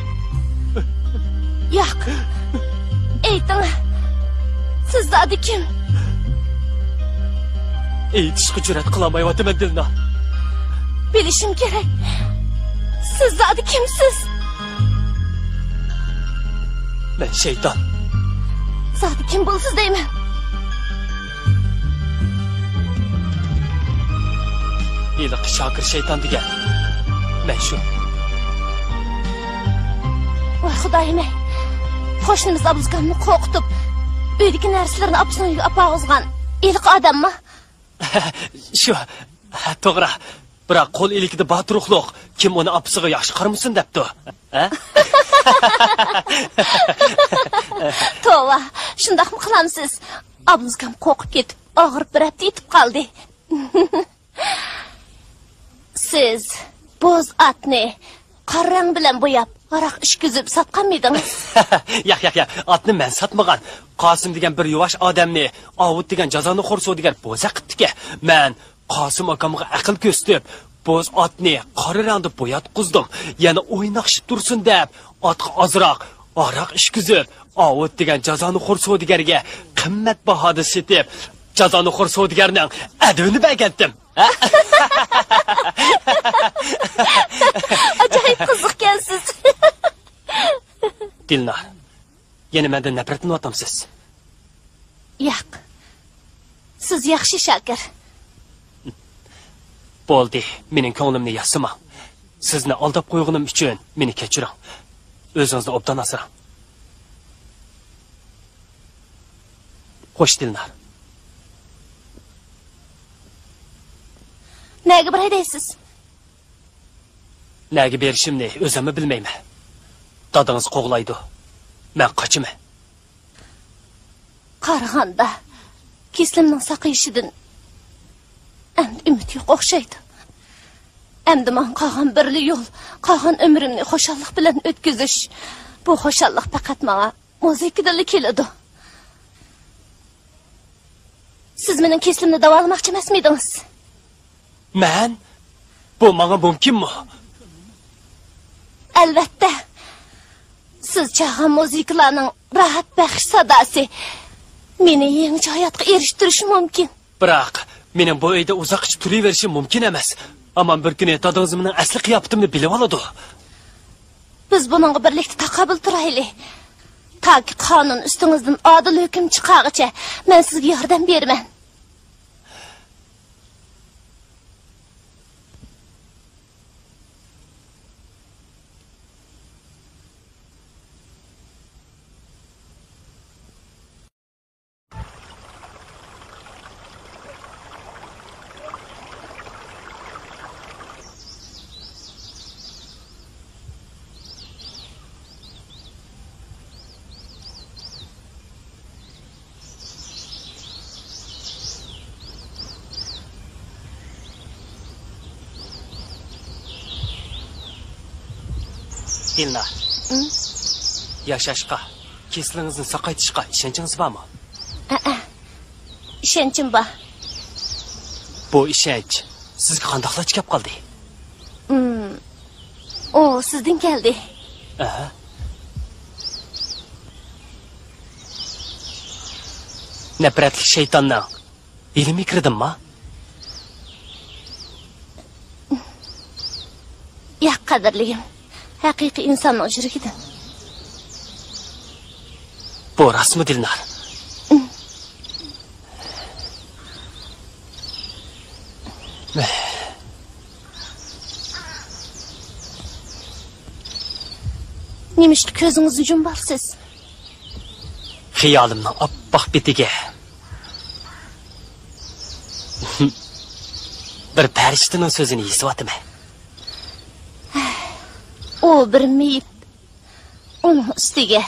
Yo'q. Ayting, siz zodi kim? Aytishga jur'at qilolmayapman Dilnor. Bilishim kerak. Siz zodi kimsiz? Men shayton. Zodi kim bo'lsiz deyman. Iliq shokir shayton degan. Men shu. Voy xudoyim-ey. Qo'shnimiz Abuzgamni qo'rqitib, uydagi narsalarni apsoniga apag'izgan iliq odammi? Shu. To'g'ri. Biroq qo'l ilikida botruqliq, kim uni apsiga yaxshi qaramasin debdi. Ha? Tova, shundaqmi qilamsiz? Abuzgam qo'rqib ketib, og'rib bir hafta yetib qoldi. Siz bo'z atni qarang bilan bo'yab, aroq ishkizib sotgan miydingiz? Yo'q, atni men sotmagan. Qosim degan bir yuvosh odamni, Ovud degan jazoni xo'rso degan bo'za qitdiki. Men Qosim akamga aql ko'rsatib, bo'z atni qora rangda bo'yatqizdim. Yana o'ynaqshib tursin deb, otga ozroq aroq ishkizib, Ovud degan jazoni xo'rso deganiga qimmat bahoda setib, jazoni xo'rso degarning adini bergandim. Ajoyib qiziqkansiz. Dilnor, yana mendan nafratlanayapsiz. Yo'q. Siz yaxshi shakir. Bo'ldi, mening ko'nglimni yasimang. Sizni aldab qo'yganim uchun meni kechiring. O'zingizni obdan asrang. Xo'sh Dilnor. Nega bir haydaysiz? Nega berishimni o'zimni bilmayman. Dadangiz qo'g'laydi. Men qochaman. Qaraganda keslimning saqayishidan endi umid yo'q o'xshaydi. Endi men qolgan birli yo'l, qolgan umrimni xo'shallik bilan o'tkazish. Bu xo'shallik faqat menga muzikadan keladi. Siz mening keslimni davolamoqchi emasmidingiz? Men? Bu menga mumkinmi? Albatta. Siz chalgan muzikalarning rohat baxsh sadosi meni yangi hayotga erishtirishi mumkin. Biroq mening bu uyda uzoqcha turaverishim mumkin emas. Ammo bir kuni dadangiz mening asli qiyofatimni bilib oladi. Biz bununla birlikte taqabil turayli. Ta ki qonun üstünüzden adil hüküm çıqağıça men sizga yordam berman. Dilna. Yaşashqa, keslingizni saqaytishqa ishonchingiz bormi? İşençim bor. Bu ishonch sizga qandoqlar chiqib qoldi? O sizdan keldi. Aha. Nafratli shaytonning ilmi kirdimmi? Ya qadrligim. Haqiqiy insonning ujrigidir. Bu rasmi Dilnar. Nemişli ko'zingizni yumbarsiz? Xiyolimning oppoq betiga bir farishtaning so'zini esyapman. O bir meyip. Onun üstüge.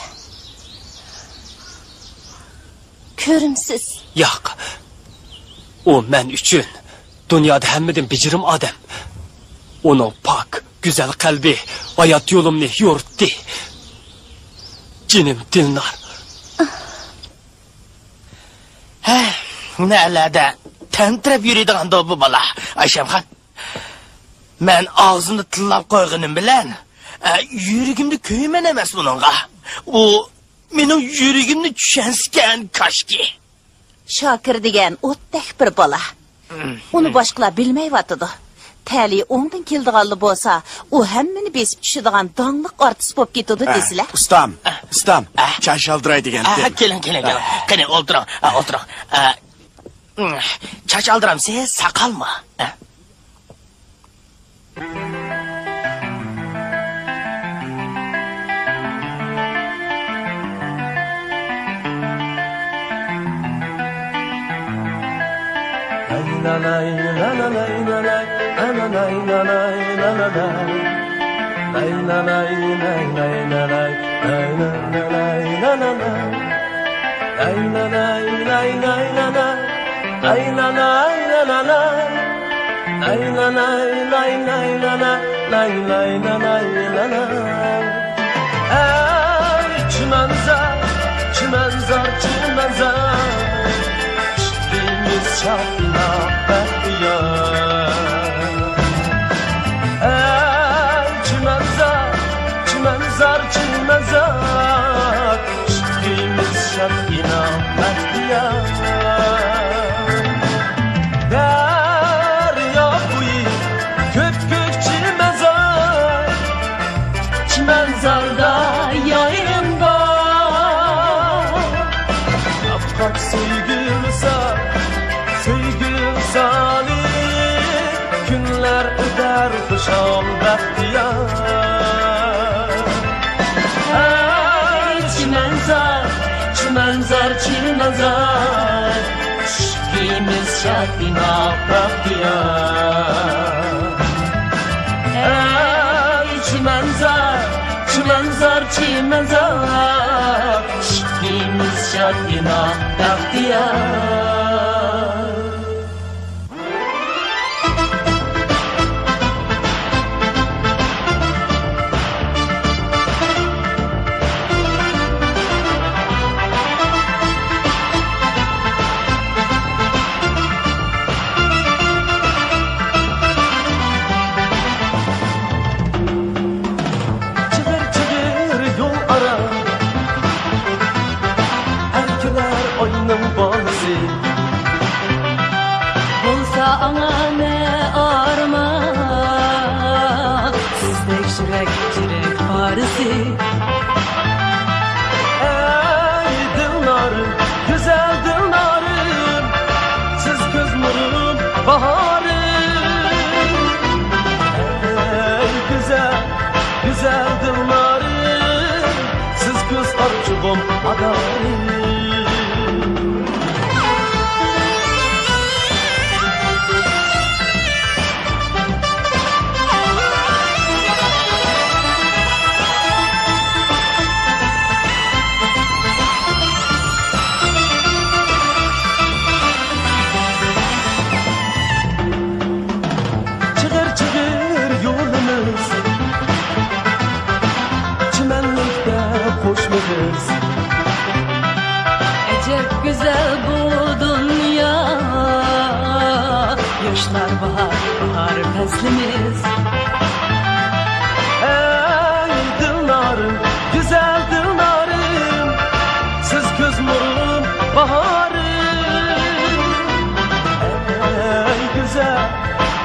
Körümsiz. Yo'q. O men uchun dunyoda hammadan bijirim odam. Uning pok, go'zal qalbi hayot yo'limni yo'ritdi. Jinim Dilnar. Nelerde tentirep yürüyden bu bala. Ayşemxan. Men ağzını tillap koyğunum bilen yüreğimde köymen emas bununla. O mening yüreğimni tushensken kaşki. Shokir degan o'tdek bir bola. Uni boshqalar bilmayotdi. Tali o'ngdan keldiganli bo'lsa, u hammani besib tushadigan dongliq artist bo'lib ketdi desizlar. Ustam, çay şaldıray degan. Kelin. Qani o'tiring, o'tiring. Çay aldıram siz saqalma. Çimenzar Şikrimiz şahına bahtiyar Çimenzar Şikrimiz şahına bahtiyar Derya buyu kök çimenzar Çimenzarda yayın Bak sevgi salih Günler öder hoşal bahtiyar Ay çimenzar Şikrimiz şadina bahtiyar Ay çimenzar Şikrimiz şadina bahtiyar Oyunun bonusu Acep güzel bu dünya, yaşlar bahar, bahar faslimiz. Ey dılnarım, güzel dılnarım, siz göz nurum, baharım. Ey güzel,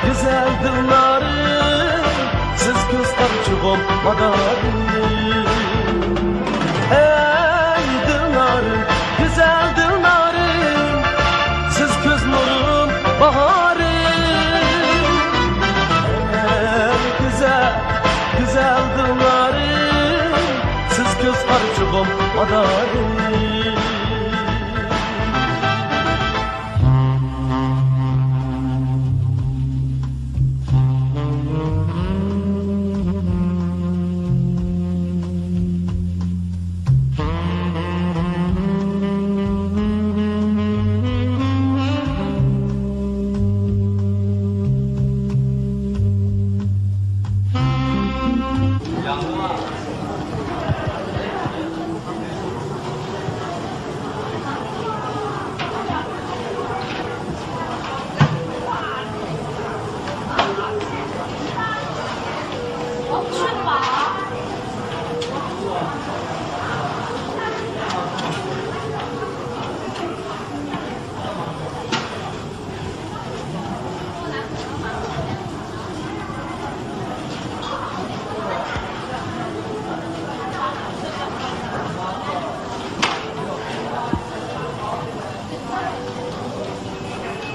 güzel dılnarım, siz göz arçığım, madarım. Ey dılnarım, güzel dılnarım, siz göz nurum, baharım. Ey güzel, güzel dılnarım, siz göz arçığım, madarım.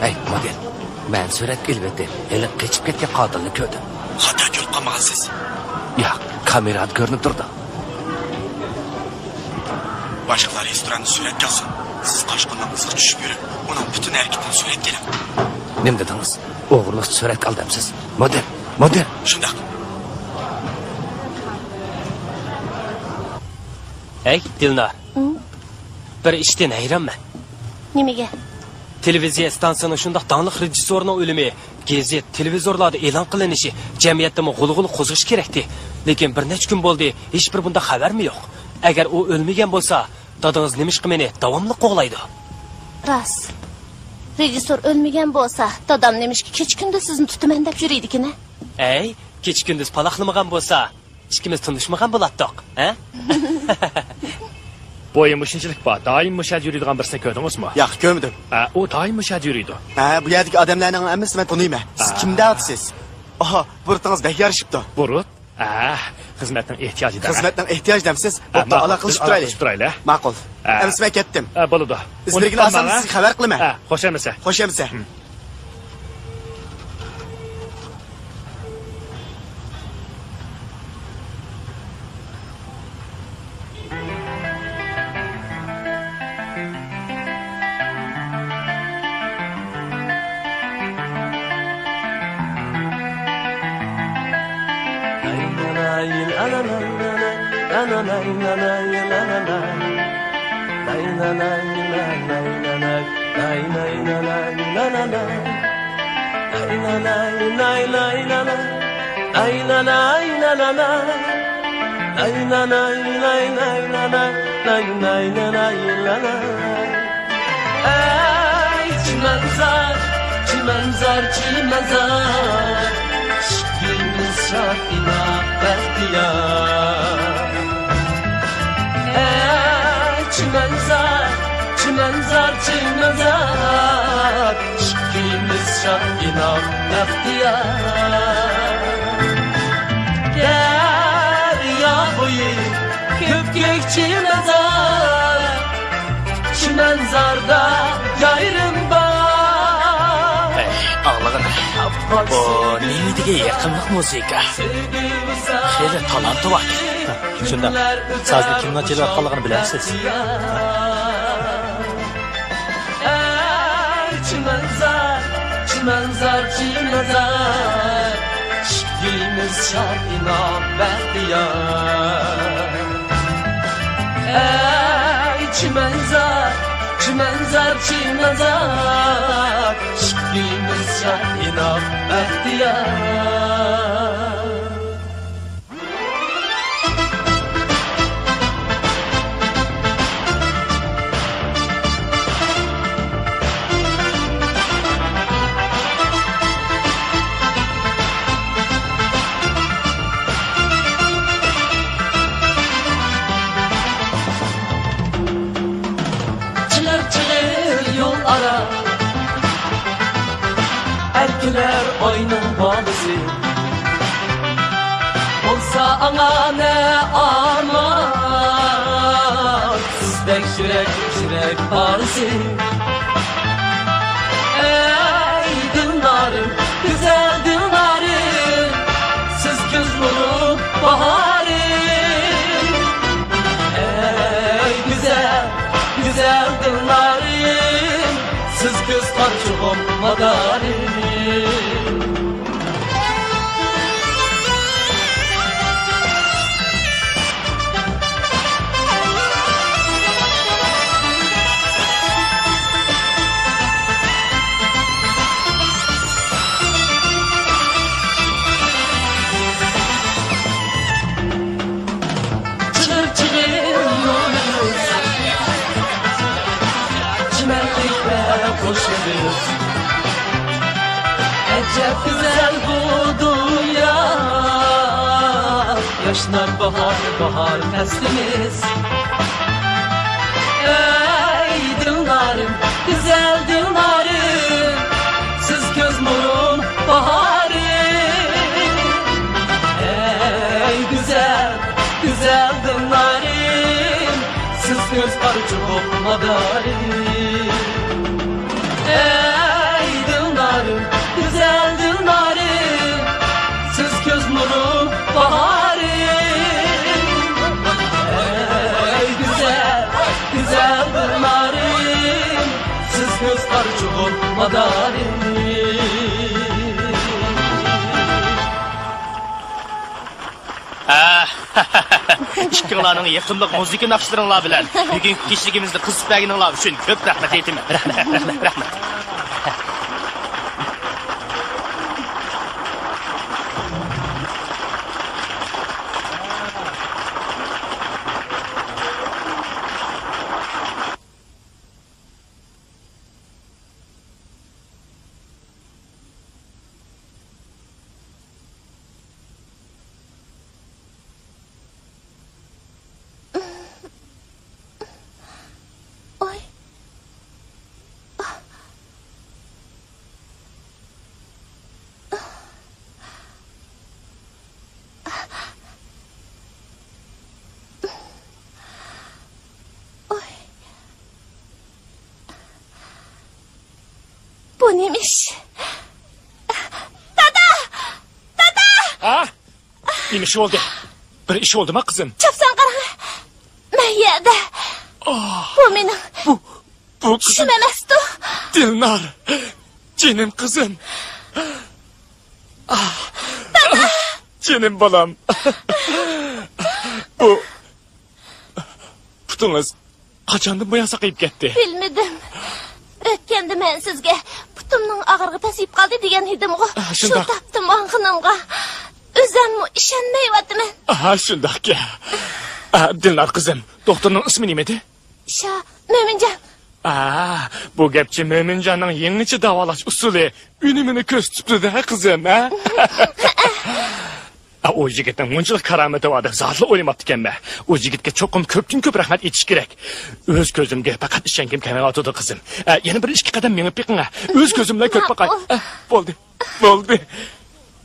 Ey model, ben surat elbette hele geçip ketken kadını gördüm. Hatta görüp kalmağansız. Ya kamerada görünüp durdu. Başkaları restoranda surat kalsın. Siz kaşkından ızık düşüp yürü. Onun bütün hareketinden surat gelin. Ne dediniz? Oğurluq surat kaldımsız. Model, model. Şundak. Ey Dilnar, bir işten hayranman. Nimege? Televiziya stansiyasının şundaq danlıq rejissorunun ölümü, gazet, televizorlarda e'lon qilinishi jamiyatda g'ulg'ul qo'zg'ish kerakdi. Lekin bir necha kun bo'ldi, hech bir bunda xabarmi yo'q. Agar u o'lmagan bo'lsa, dadingiz nima ish meni davomli qo'g'laydi. Ras. Rejissor o'lmagan bo'lsa, dadam nemishki kech kunda sizni tutaman deb yuriydi-ki-ne? Ey, kech kunduz palaxlamagan bo'lsa, ikkimiz tunishmagan bo'latdiq, ha? Boyun müşinçilik var. Daim müşad yürüydüğün birisini gördünüz mü? Yo'q, ko'rmadim. O daim müşad yürüydü. Bu yerdagi odamlarning hammasi men taniyman. Siz kimda atsiz? Aha, burtingiz bek yarishibdi. Burut? Xizmatning ehtiyojida. Xizmatning ehtiyoj demsiz, bo'pti, aloqa qilib turaylik. Ma'qul. Endi men ketdim. Bo'ladi. Izlarga asam sizga xabar qilaman. Xo'shamisa. Xo'shamisa. Çimenzar, şikrimiz şafina behtiyar. Ey çimenzar, şikrimiz şafina behtiyar. Derya boyu köpkek çimenzarda yayrım var. Ağlığın, bu neydiğe yakınlık müzika. Şöyle talantı var. Şunda, sazlı kimden çeli atkalığını bilemsiz. Çimenzar, şikrimiz şarkına behtiyar. Ey çimenzar, şikrimiz şarkına behtiyar. oyunun balısı olsa ana ne aman sizdek şirek ağrısı ey dünarım güzel dünarım siz göz nuru baharım ey güzel dünarım siz göz parçağım madarım Ecep güzel bu dünya Yaşlar bahar faslimiz Ey dünarım güzel dünarım Siz göz nurun baharım Ey güzel dünarım Siz göz parçağım madarım Ey dünarım güzel dünarım Siz göz nuru baharım Ey güzel dünarım Siz göz parçağım madarım İkkilarning yaqinliq musiqa naqshlaringlar bilan bugungi kechligimizni qizib berganinglar uchun ko'p rahmat aytaman. Rahmat. Bu neymiş? Dada! Ha? Neymiş oldu? Bir iş oldu mu kızım? Çapsan qarang. Men yerda. Bu mening. Bu kızım. Şum emasdi. Dilnar. Canım kızım. Canım balam. Bu putunuz qachondan buyon saqayib ketdi? Bilmedim. Ötkende men sizga putumning og'irligi pasayib qoldi degan edim-ku. Shu topdim anqinimga. O'zimmi ishonmayapman. Aha, shundaqki. Dilnar qizim, doktorning ismi nima edi? Mo'minjon. Bu gapchi Mo'minjonning yangicha davolash usuli unumini ko'z tutdi-da qizim, ha? O yigitning bunchalik karomati bor deb zotli o'ylamabdi ekanman. O yigitga cho'qim ko'p rahmat aytish kerak. O'z ko'zimga faqat ishongim kelmayotdi qizim. Yana bir 2 qadam menib yiqing. O'z ko'zim bilan ko'rib boqay.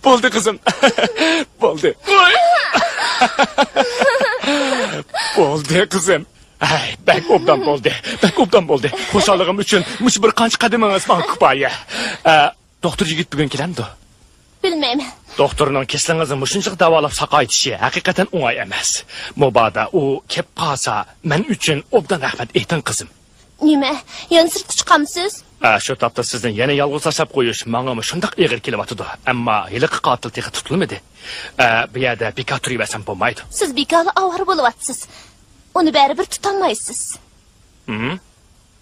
Bo'ldi qizim. Bo'ldi. Bo'ldi qizim. Bak obdan bo'ldi. Xo'shaligim uchun mush bir qancha qadamingiz men kifoya. Doktor yigit bugun kelamdi? Bilmayman. Doktorning keslingizni mushunchalik davolab saqaytishi haqiqatan o'ng'ay emas. Mobodo u kelib qolsa, men uchun obdan rahmat ayting qizim. Nima? Yana sirtga chiqamsiz? Shu topda sizni yana yolg'iz tashlab qo'yish menga shundoq og'ir kelyapti. Ammo hiliqi qotil texi tutilmadi. Bu yerda bekor turaversam bo'lmaydi. Siz bekorli ovora bo'lyapsiz. Uni baribir tutolmaysiz.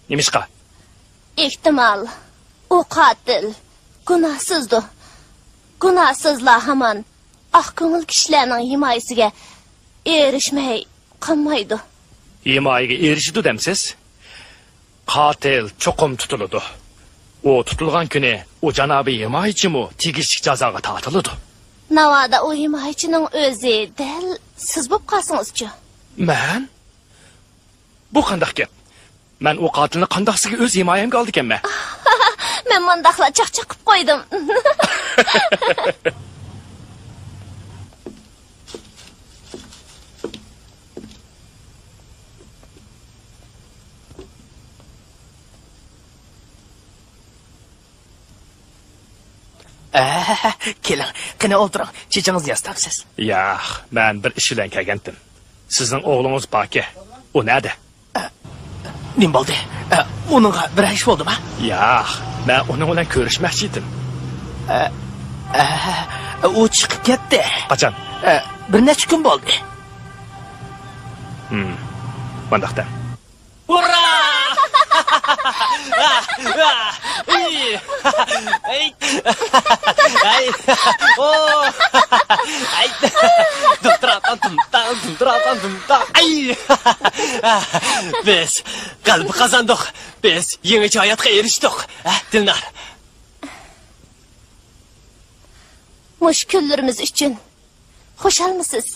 Nimishqa? Ehtimol u qotil gunohsizdir. Gunohsizlar hamon oq ko'ngil kishilarning himoyasiga erishmay qolmaydi. Himoyaga erishdi demsiz? Qotil cho'qim tutiladi. O tutilgan kuni o janobi himoyachimu tegishli jazoga tortiladi. Navoda o himoyachining o'zi dal siz bo'lib qolsangiz-chi? Men? Bu qanday gap? Men o qotilni qandaqsiga o'z himoyamga oldi ekanman. Men mundaqla chaqchaq qilib qo'ydim. Keling, qani o'tiring. Chechingizni yastaqsiz. Yo'q, men bir ish bilan kelgandim. Sizning o'g'lingiz Baki. U nerede? Nim bo'ldi? Uningga bir ish bo'ldimi? Yo'q, men uning bilan ko'rishmoqchi edim. U chiqib ketdi. Qachon? Bir necha kun bo'ldi. Mandaqda. Ura! Biz qalbi qazandik. Biz yangi hayotga erishdik. Dilnar. Mush kunlarimiz uchun xushalmisiz?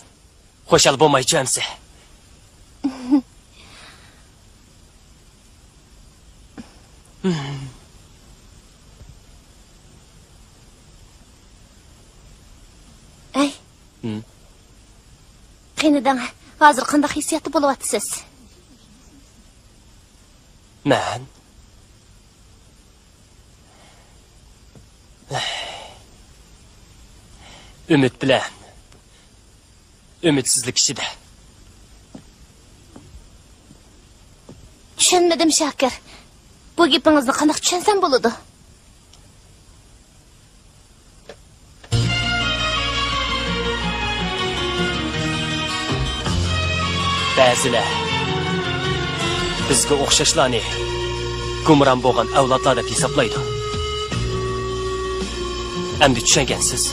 Xushal bo'lmaychamsiz. Ay. Qenidan hozir qanday hissiyatda bo'lyapsiz? Men umid bilan umidsizlik ichida. Tushunmadim Shakir. Bu gapingizni qanday tushunsam bo'ladi? Ba'zilar bizga o'xshashlarni gumron bo'lgan avlodlar deb hisoblaydi. Endi tushungansiz.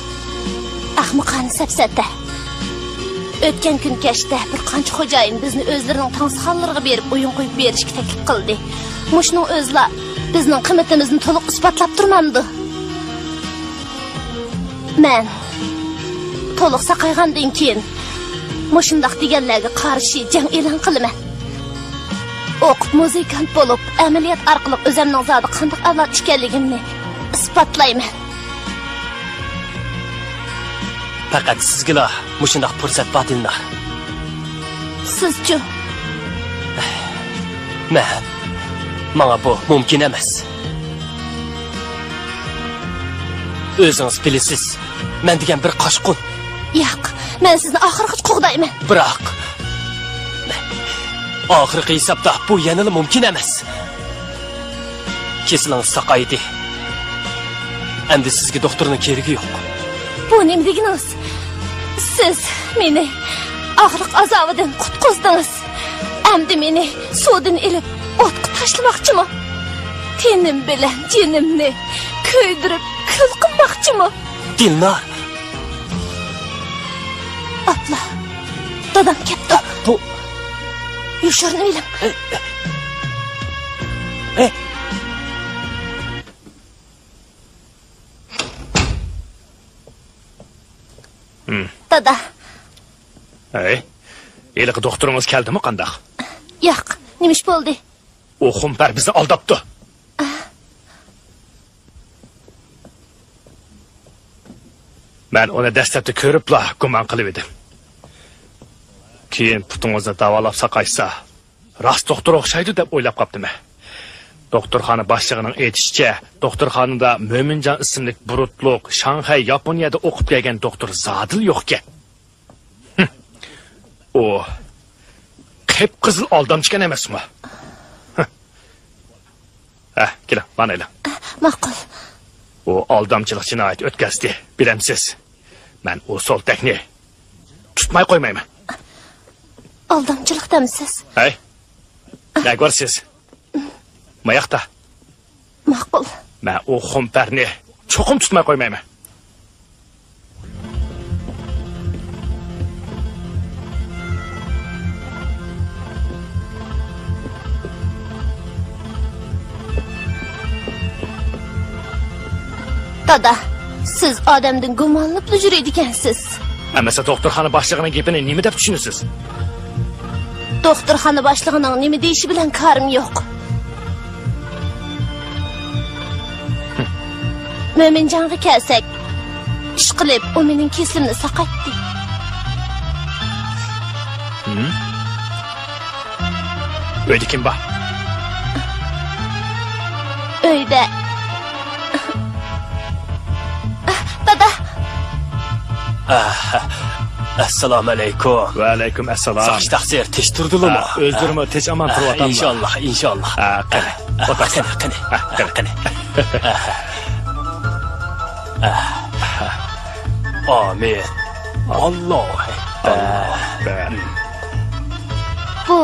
Ahmoqona safsata. O'tgan kun kechda bir qancha xo'jayin bizni o'zlarining tansihanlariga berib o'yin qo'yib berishga taklif qildi. Mushning o'zlar bizning qiymatimizni to'liq isbotlab turmamdi. Men to'liq saqaygandan keyin mushundaq deganlarga qarshi jang e'lon qilaman. O'qib muzikant bo'lib, amaliyot orqali o'zimning zodi qanday avlod ekanligimni isbotlayman. Faqat sizga mushundaq fursat bor. Sizchi? Menga bu mumkin emas. O'zingiz bilasiz, men degan bir qo'shqun. Yo'q, men sizni oxirgi qo'g'dayman. Biroq oxirgi hisobda bu yanada mumkin emas. Kesilingizga saqaydi. Endi sizga doktorning keragi yo'q. Bu nima deganingiz? Siz meni og'riq azobidan qutqizdingiz. Endi meni suvdan ilib o'tga tashlamoqchimi? Tenim bilan jinimni kuydirib kul qilmoqchimi? Dilnar. Atla. Dadam ketdi. Bu Yuşurni bilim. Dada. Eliq doktorunuz keldimi qandaq? Yo'q, nima ish bo'ldi? O xumpar bizni aldabdi. Men uni dastlabda ko'ribla gumon qilib edim. Keyin putingizni davolab saqaysa, rost doktor o'xshaydi deb o'ylab qopdim. Doktorxona boshlig'ining aytishicha, doktorxonada Mo'minjon ismli burutliq Shanxay, Yaponiyada o'qib kelgan doktor Zodil yo'q ekan. O qip-qizil aldamchigan emasmi? Keling, mana eling. Ma'qul. O aldamchilik jinoyat o'tkazdi, bilamsiz. Men o soltakni tutmay qo'ymayman. Aldamchilikdamisiz? Ne görsiz? Mayaqta. Ma'qul. Men o xumparni cho'qim tutmay qo'ymayman. Dada, siz odamdan gumonlanib yuradi ekansiz. Amasa doktorxona boshlig'ining gapini nima deb tushunasiz? Doktorxona boshlig'ining nima deyishi bilan karim yo'q. Mo'minjonga kelsak, ish qilib, u mening keslimni saqaytdi. Uyda kim bor? Uyda. Dada. Assalomu alaykum. Va alaykum assalom. Sog'liq taqsir tekshirdingmi? O'zdirmi tinch amon turyotammi? Inshaalloh. Qani. Qani. Amin. Alloh akbar. Bu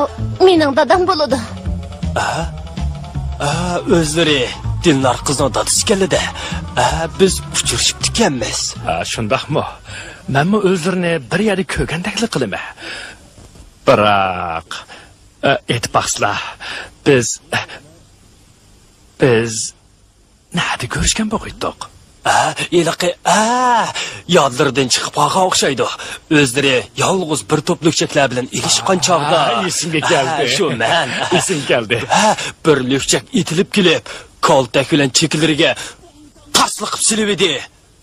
mening dadam bo'ladi. O'zlari Dilnar qizning dadasi keldi. Biz uchrashib ekanmiz. Shundaqmi? Menmi o'zlarini bir yerda ko'rgandaklik qilaman. Biroq aytbaqsizlar, biz nada ko'rishgan bo'ldik. Iliqi, yodlaridan chiqib qolgan o'xshaydi. O'zlari yolg'iz bir to'p lukchaklar bilan ilishgan chog'da esimga keldi. Shu men. Esim keldi. Bir lukchak itilib kelib, koltak bilan chekiliriga tasliqib silib edi.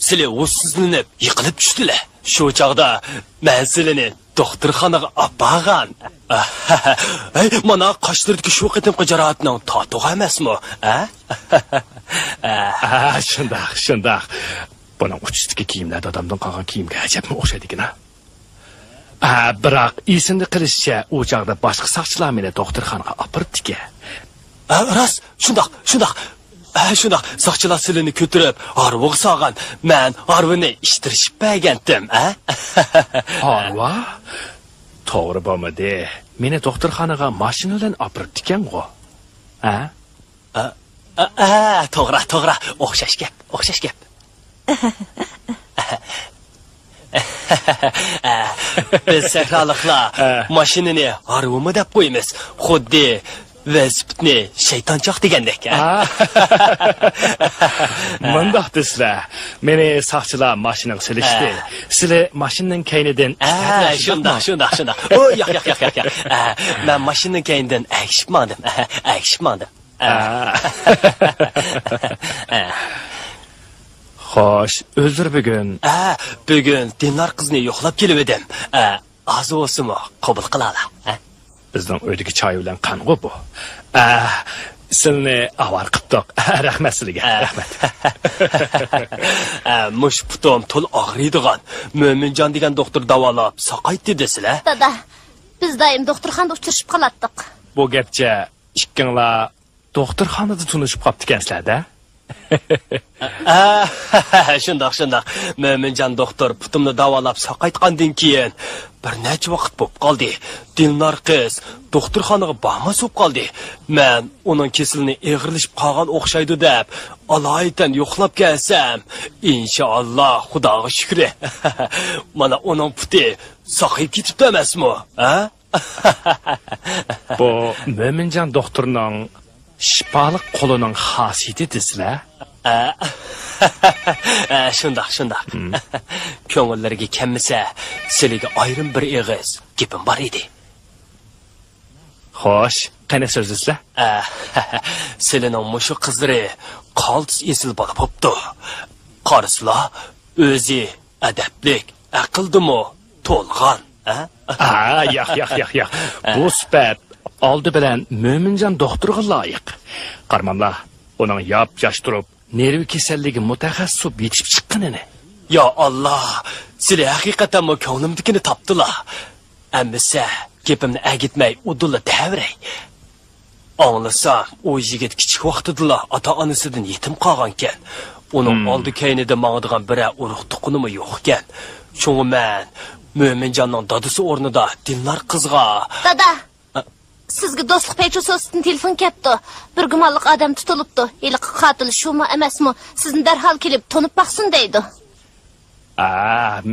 Sizlar o'zsizlanib, yiqilib tushdilar. Shu chog'da men sizlarni doktorxonaga olib borgan. Mana qoshlardagi shu qitimqi jarohatning totuq emasmi? Shundaq. Buning uchistiki kiyimlar odamdan qolgan kiyimga ajabmi o'xshaydi-ku. Biroq esimni qilishicha, u chog'da boshqa soqchilar meni doktorxonaga olib boribdi-ku. Rost, shundaq. Soqchilar silini ko'tirib, arvoq sog'an. Men arvini ishtirishib bergandim, Arva? To'g'ri bo'lmadi. Meni doktorxonaga mashina bilan olib boribdi-ku. To'g'ri. O'xshash gap. Biz sahroliklar mashinani arvimi deb qo'yamiz. Xuddi velosipedni shaytonchoq degandek. Mundoq desizlar. Meni soqchilar mashinaga silishdi. Sizlar mashinaning kaynidan shundoq. Yo'q. Men mashinaning kaynidan agishibmandim. Xo'sh, o'zir bugun Dilnar qizni yo'qlab kelib edim. Azosimi qabul qilala. Bizning uydagi choy bilan qang'u bu. Sizni avval qildik. Rahmat sizga. Rahmat. Mush putum to'l og'riydigan Mo'minjon degan doktor davolab saqaytdi desizlar. Dada, biz doim doktorxonada uchrashib qolatdik. Bu gapcha ikkinglar doktorxonada tunishib qolibdi ekansizlar-da? Shundoq. Mo'minjon doktor putumni davolab saqaytgandan keyin bir necha vaqt bo'lib qoldi. Dilnar qiz doktorxonaga bormas bo'lib qoldi. Men uning kesilini eg'irlashib qolgan o'xshaydi deb alaydan yo'qlab kelsam, inshaalloh Xudoga shukr. Mana uning puti saqayib ketibdi emasmi? Bu Mo'minjon doktorning shifoliq qo'lining xosiyati desizlar? Shundoq. Ko'ngillariga kelmasa, sizlarga ayrim bir eg'iz gapim bor edi. Xo'sh, qani so'zingizlar? Sizlarning mushu qizlari qaltis esil bo'lib qopti. Qaraslar, o'zi adablik, aqldimi to'lg'an, Yo'q. Bu sifat oldi bilan Mo'minjon doktorga loyiq. Qarmamlar, uning yosh turib, nerv kasalligi mutaxassis yetishib chiqqanini. Ya Allah, sizlar haqiqatan mo ko'nglimdikini topdilar. Ammisa, gapimni agitmay, udulla davray. Anglasam, o yigit kichik vaqtida ota-onasidan yetim qolgan ekan. Uning oldi keynida mangdigan biri urug' tuqunimi yo'q ekan. Shunga men Mo'minjonning dadasi o'rnida Dilnar qizga. Dada, sizga do'stlik pechusosidan telefon kelibdi. Bir gumonliq odam tutilibdi. Iliq qotil shumi emasmi? Sizni darhol kelib tonib baqsin deydi.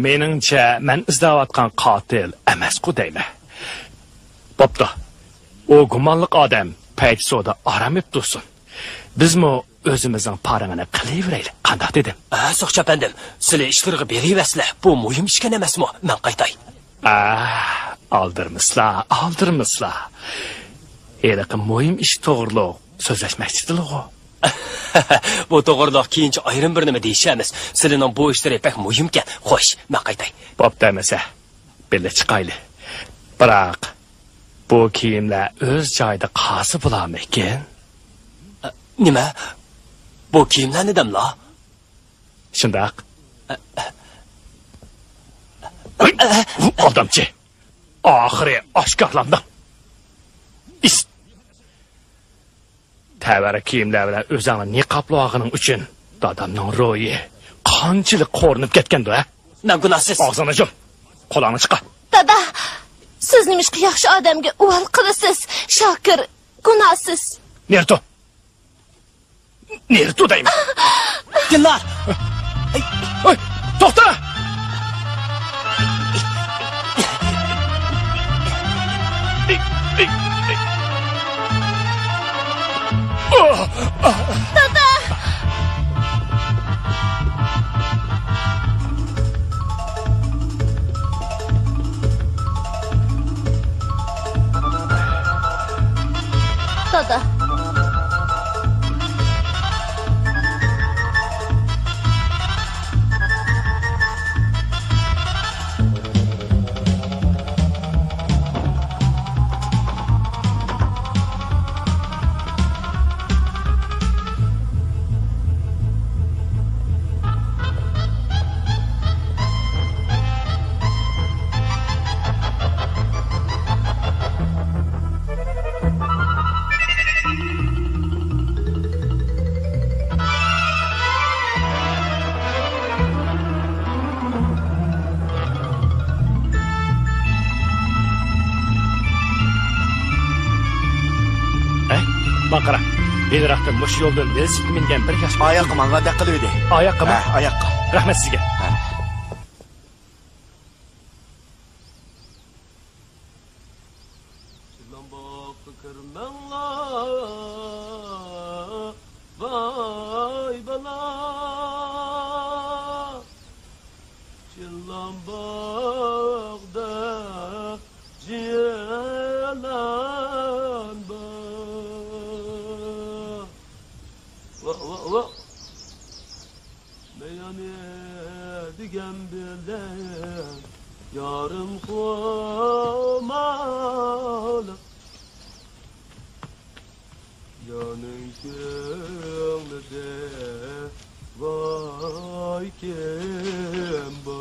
Meningcha men izlayotgan qotil emas-ku deyman. Bo'pti. O gumonliq odam pechsoda aramib tursin. Bizmi o'zimizning parangini qilaveraylik. Qanday dedim? So'xchapandim. Sizlar ishlarga beriversizlar. Bu muhim ishkan emasmi? Men qaytay. Aldırmışlar. Iliq muhim ish to'g'riliq so'zlashmoqchidilar. Bu to'g'ridoq keyinchi ayrim bir nima deyishamiz. Sizlarning bu ishlari pek muhimkan. Xo'sh, men qaytay. Bo'pti demasa, birga chiqayli. Biroq bu kiyimlar o'z joyida qasi bo'larmi ekan? Nima? Bu kiyimlar nedamlar? Shundoq. Odamchi. Oxiri oshkorlandi. Tavara kiyimlar bilan o'zini niqoblog'ining uchun dadamning ro'yi qanchalik qo'rinib ketgandi, ha? Men gunohsiz. Og'zini yum. Qo'lingni chiqar. Dada, siz nimishqa yaxshi odamga uvol qilasiz? Shokir, gunohsiz. Nerto? Nerto deyman. Dillar. Oy, to'xta! Dada! Dada. Baqara. Beliroqdan mush yo'ldan velosiped mingan bir yosh Oyoqqa manga qiluvdi. Oyoqqami? Oyoqqa. Rahmat sizga. Vay bala. Çillambaqda ciyalan ba. Va. Meyane digen bilen yarım komalı. Yanın köğlüde vay kim bu?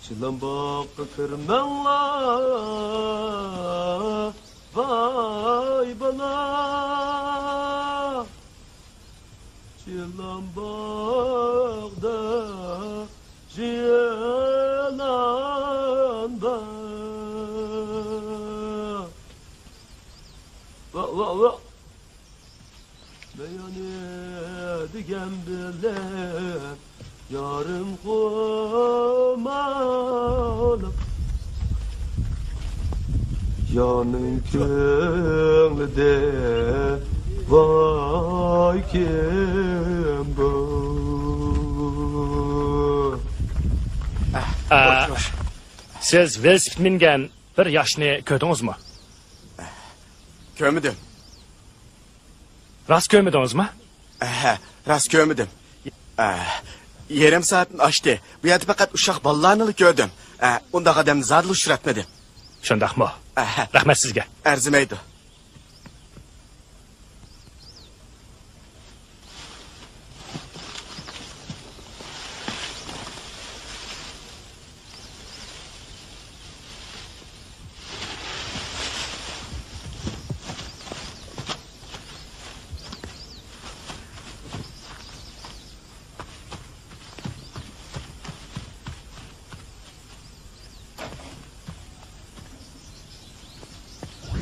Çılambak kırmenla vay bana. Çılambakda ciyalan ba. Va. Meyane digen bilen yarım komalı. Yanın köğlüde vay kim bu? Siz velosiped mingan bir yoshni ko'rdingizmi? Ko'rmadim. Rost ko'rmadingizmi? Rost ko'rmadim. Yarım saatni oshdi. Bu yerda faqat ushaq bolalarni ko'rdim. Undaq odamni zodli uchratmadim. Shundaqmi? Rahmat sizga. Arzimaydi.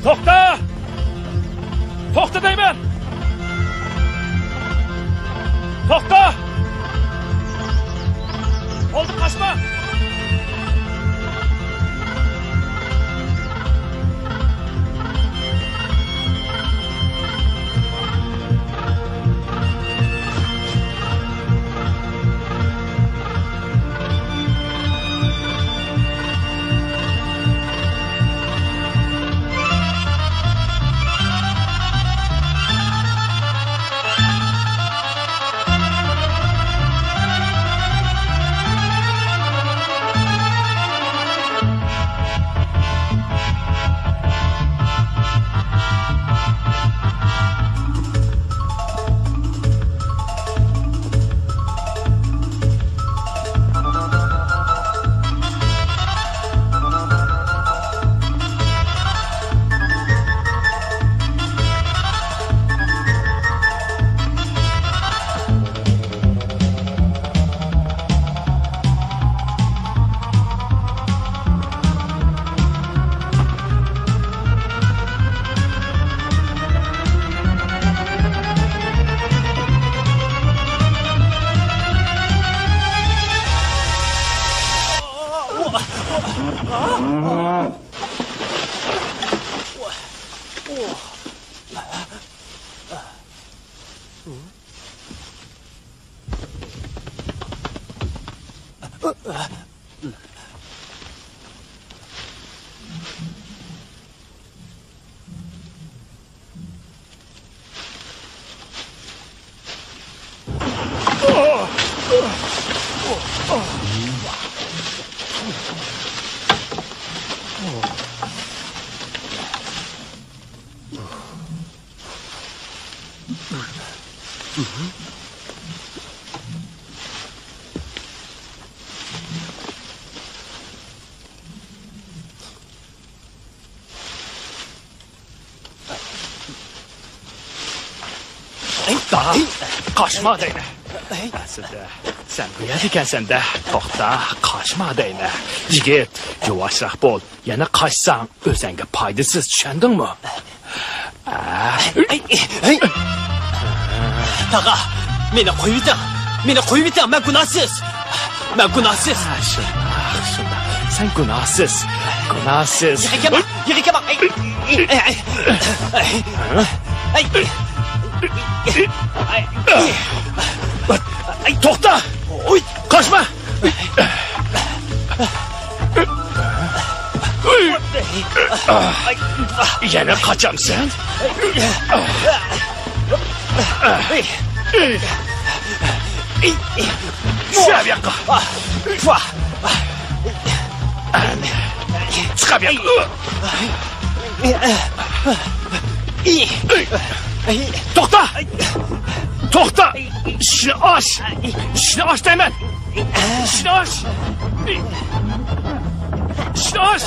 To'xta! To'xta deyman! To'xta! Oldi qochma! Daha kaçma deyne. Aslında sen bu yer ekansan da to'xta kaçma deyne. Yigit, yavaşroq bol. Yana kaçsan o'zingga foydasiz, tushundingmi? Taga, meni qo'yib yuting. Meni qo'yib yuting, men gunohsiz. Men gunohsiz. Shunda. Sen gunohsiz. Gunohsiz. Yig'ika bak. To'xta! Kaçma! Yana kaçamsan? Şu yakka. Çıkab yakka. To'xta! To'xta! İşini aç! İşini aç deyman! İşini aç! İşini aç!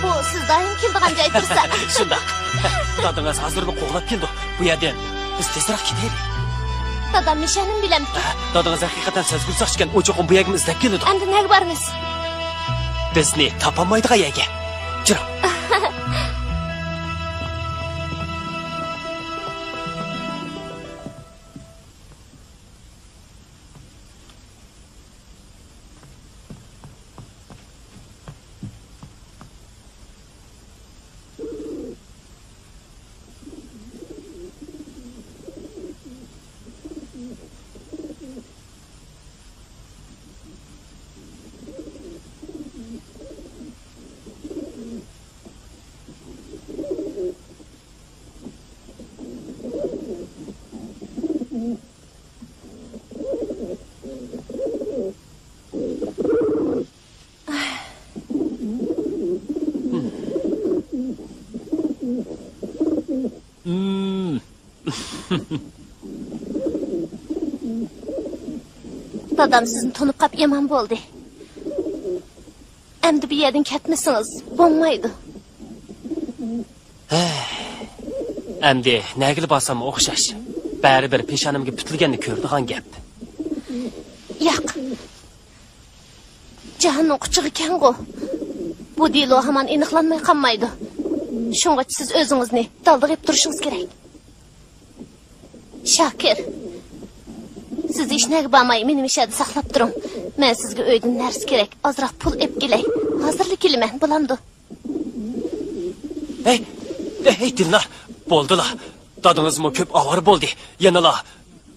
Bu siz doim keldigan joy tursa. Shunda. Dadingiz hozirni qo'g'lab keldi. Bu yerdan biz tezroq ketaylik. Dadam nishonim bilamdi. Dadingiz haqiqatan sezgir sochgan o'choqni bu yerga izlab keldi. Endi nega bormiz? Bizni topolmaydigan yerga. Jiro. Dadam sizni tunib qap yomon bo'ldi. Endi bu yerdan ketmasiniz, bo'lmaydi. Endi nagil borsam o'xshash. Baribir peshonamga putilganni ko'rdigan gap. Yo'q. Jahannam quchig'i ekan-ku. Bu dilo hamon aniqlanmay qolmaydi. Shunga siz o'zingizni daldirib turishingiz kerak. Shakir. Siz ishnaga bormay meni mishada saqlab turing. Men sizga uydan narsa kerak. Ozroq pul ep kelay. Hozirlik kelman, bo'lamdi. Hey Dilnar, bo'ldilar. Dadingizmi ko'p avor bo'ldi. Yanala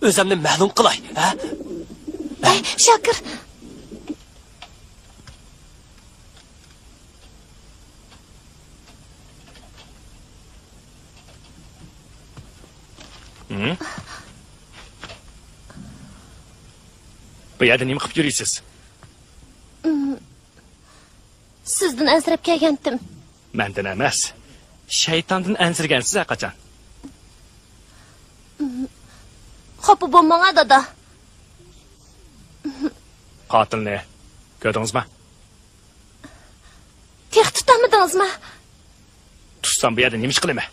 o'zimni ma'lum qilay, ha? Shakir. Bu yerda nima qilib yurisiz? Sizdan ansirab kelgandim. Mendan emas. Shaytondan ansirgansiz qachon? Xafa bo'lmang dada. Qotilni ko'rdingizmi? Tex tutamidingizmi? Tutsam bu yerda nima ish qilaman?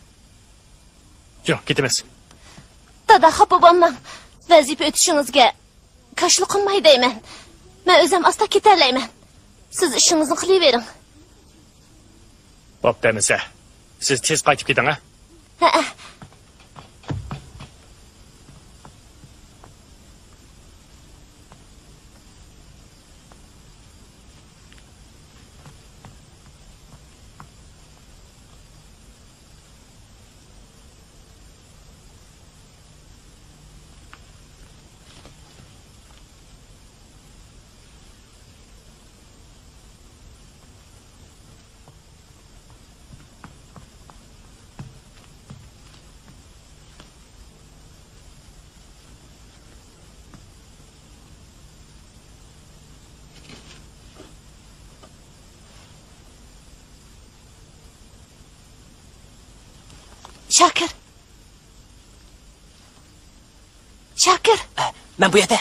Yo'q, ketamiz. Dada, xafa bo'lmang. Vazifa o'tishingizga qarshilik qilmay deyman. Men o'zim asta ketalayman. Siz ishingizni qilavering. Bo'pti, siz tez qaytib keting, ha? Ha. Shakir. Shakir. Men bu yerda.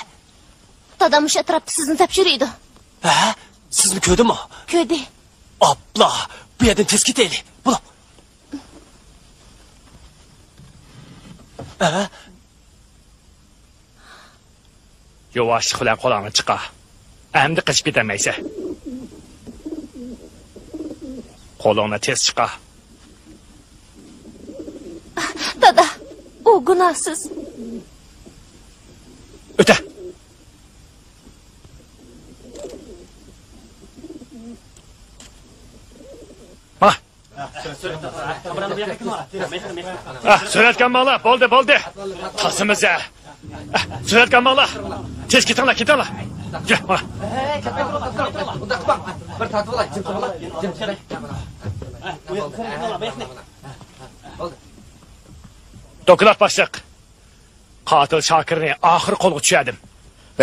Dadam o'sha atrofda sizni topshirdi. Ha? Sizni ko'rdimi? Ko'rdi. Abla, bu yerdan tez ketaylik. Bo'lam. Yavaşlık bilan qo'lingni chiqa. Endi qochib ketamaysan. Qo'lingni tez chiqa. Dada, u gunohsiz. O'ta. Ha. Suratgan bola, bo'ldi. Tasimiz-a. Suratgan bola. Tez ketinglar. Yur, mana. Bir tatib olay, jim kerak. Dokulat başliq. Qatil Shakirni oxir qo'lga tushirdim.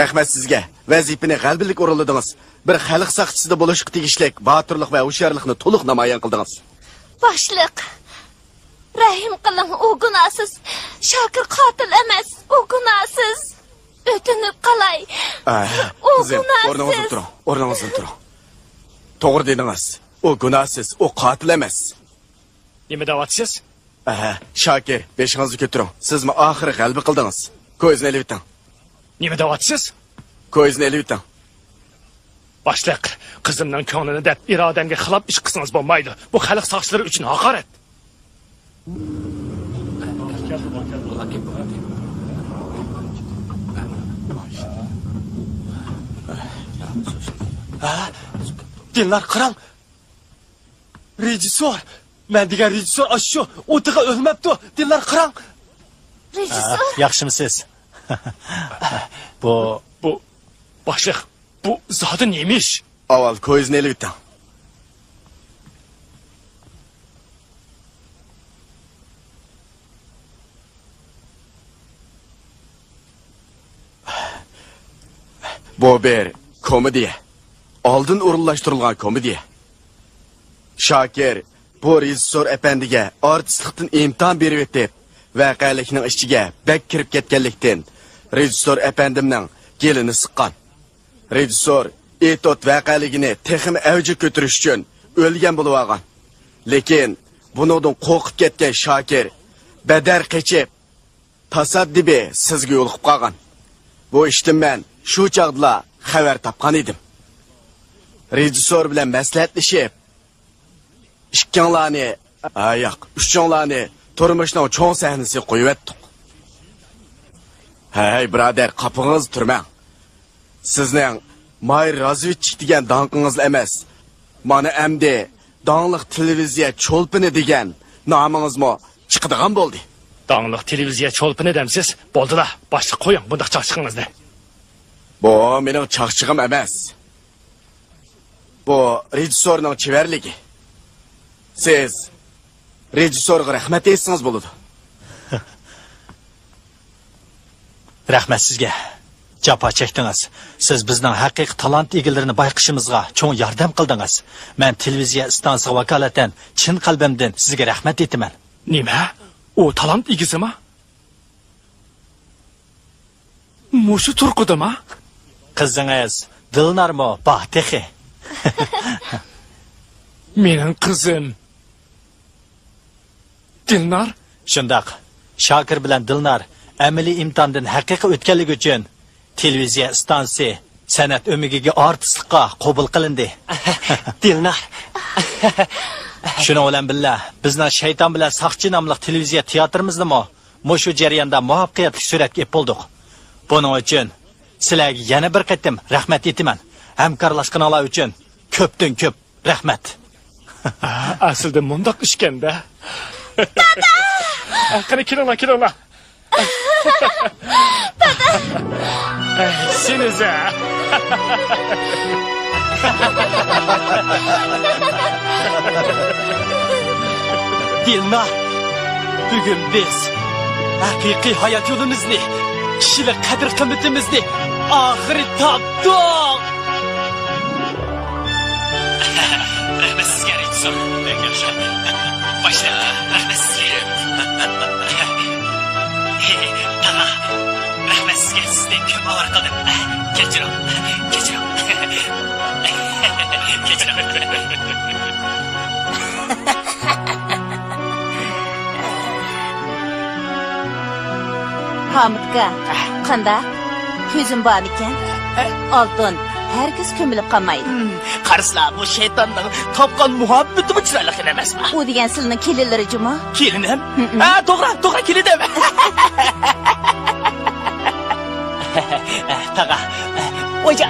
Rahmat sizga. Vazifani g'albilik o'rinladingiz. Bir xalq saqchisida bo'lishga tegishlik botirlik va hushyorlikni to'liq namoyon qildingiz. Boshliq. Rahim qiling, u gunohsiz. Shakir qotil emas, u gunohsiz. O'tinib qalay. U gunohsiz. O'rningizdan turing. To'g'ri dedingiz. U gunohsiz, u qotil emas. Nima deyapsiz? Shakir, beshingizni ko'taring. Sizmi oxiri g'alba qildingiz. Ko'zni ilib o'ting. Nima deyapsiz? Ko'zni ilib o'ting. Boshliq, qizimning ko'nglini deb irodamga xilof ish qilsangiz bo'lmaydi. Bu xalq soqchilari uchun haqorat. Dillar qarang. Rejissor. Men degan rejissor shu o'tiga o'lmabdi. Dillar qarang. Rejissor. Yaxshimisiz? Bu boshliq, bu zodi nemish? Avval ko'zni ilib o'ting. Bu bir komediya. Oldin o'rinlashtirilgan komediya. Shakir bu rejissor apandiga artistlikdan imtihon berib o'tib, voqelikning ichiga bek kirib ketganlikdan rejissor efendimning gelini siqqan. Rejissor etot voqeligini texim avji ko'tirish uchun o'lgan bo'lib olgan. Lekin buningdan qo'rqib ketgan Shokir badar qechib tasaddibi sizga yo'liqib qolgan. Bu ishdan men shu chaqda xabar topgan edim. Rejissor bilan maslahatlashib ikkinlarni uchinlarni turmushning cho'ng sahnasi qo'yib etdik. Hey birodar, qapingiz turmang. Sizning Mayr Razvitchik degan donqingiz emas. Mana endi donliq televiziya cho'lpini degan nomingizmi chiqadigan bo'ldi. Donliq televiziya cho'lpini demsiz, bo'ldilar. Boshqa qo'ying bundaq chaqchiqingizni. Bu mening chaqchig'im emas. Bu rejissorning chivarligi. Siz rejissorga rahmat aytsangiz bo'ladi. Rahmat sizga. Japa chekdingiz. Siz bizning haqiqiy talant egillarini bayqishimizga cho'ng yordam qildingiz. Men televiziya stansiyasiga vakolatan chin qalbimdan sizga rahmat aytaman. Nima? O talant egisimi? Mushu turqudimi? Qizingiz Dilnormi? Baxtixi. Mening qizim. Dilnor? Shundaq. Shokir bilan Dilnor amaliy imtihondan haqiqiy o'tganligi uchun televiziya stansiyasi san'at o'migiga artistlikqa qabul qilindi. Dilnor. Shuna bilan billa bizning Shayton bilan Saqchi nomli televiziya teatrimizni mushu jarayonda muvaffaqiyatli suratga ep bo'ldik. Buning uchun sizlarga yana bir qatim rahmat aytaman. Hamkorlashganlar uchun ko'pdan ko'p rahmat. Aslida mundaq ishkanda. Dada! Qani kelinglar. Dada! Senize. Dilnor, bugun biz haqiqiy hayot yo'limizni, kishilik qadr-qimmatimizni oxiri topdik. Rahmat sizga rejissor. Yaxshi. Boshla. Rahmat sizga. Tana. Rahmat sizga. Sizdan ko'p avr qildim. Kechiring. Hamidga qanda ko'zim bor ekan. Oltin herkes ko'milib qolmaydi. Qaraslar, bu shaytonning topgan muhabbati bu chiroyli emasmi? U degan sizning kelinlari juma? Kelinim? Ha, to'g'ri kelinim. Taqa. O'ja.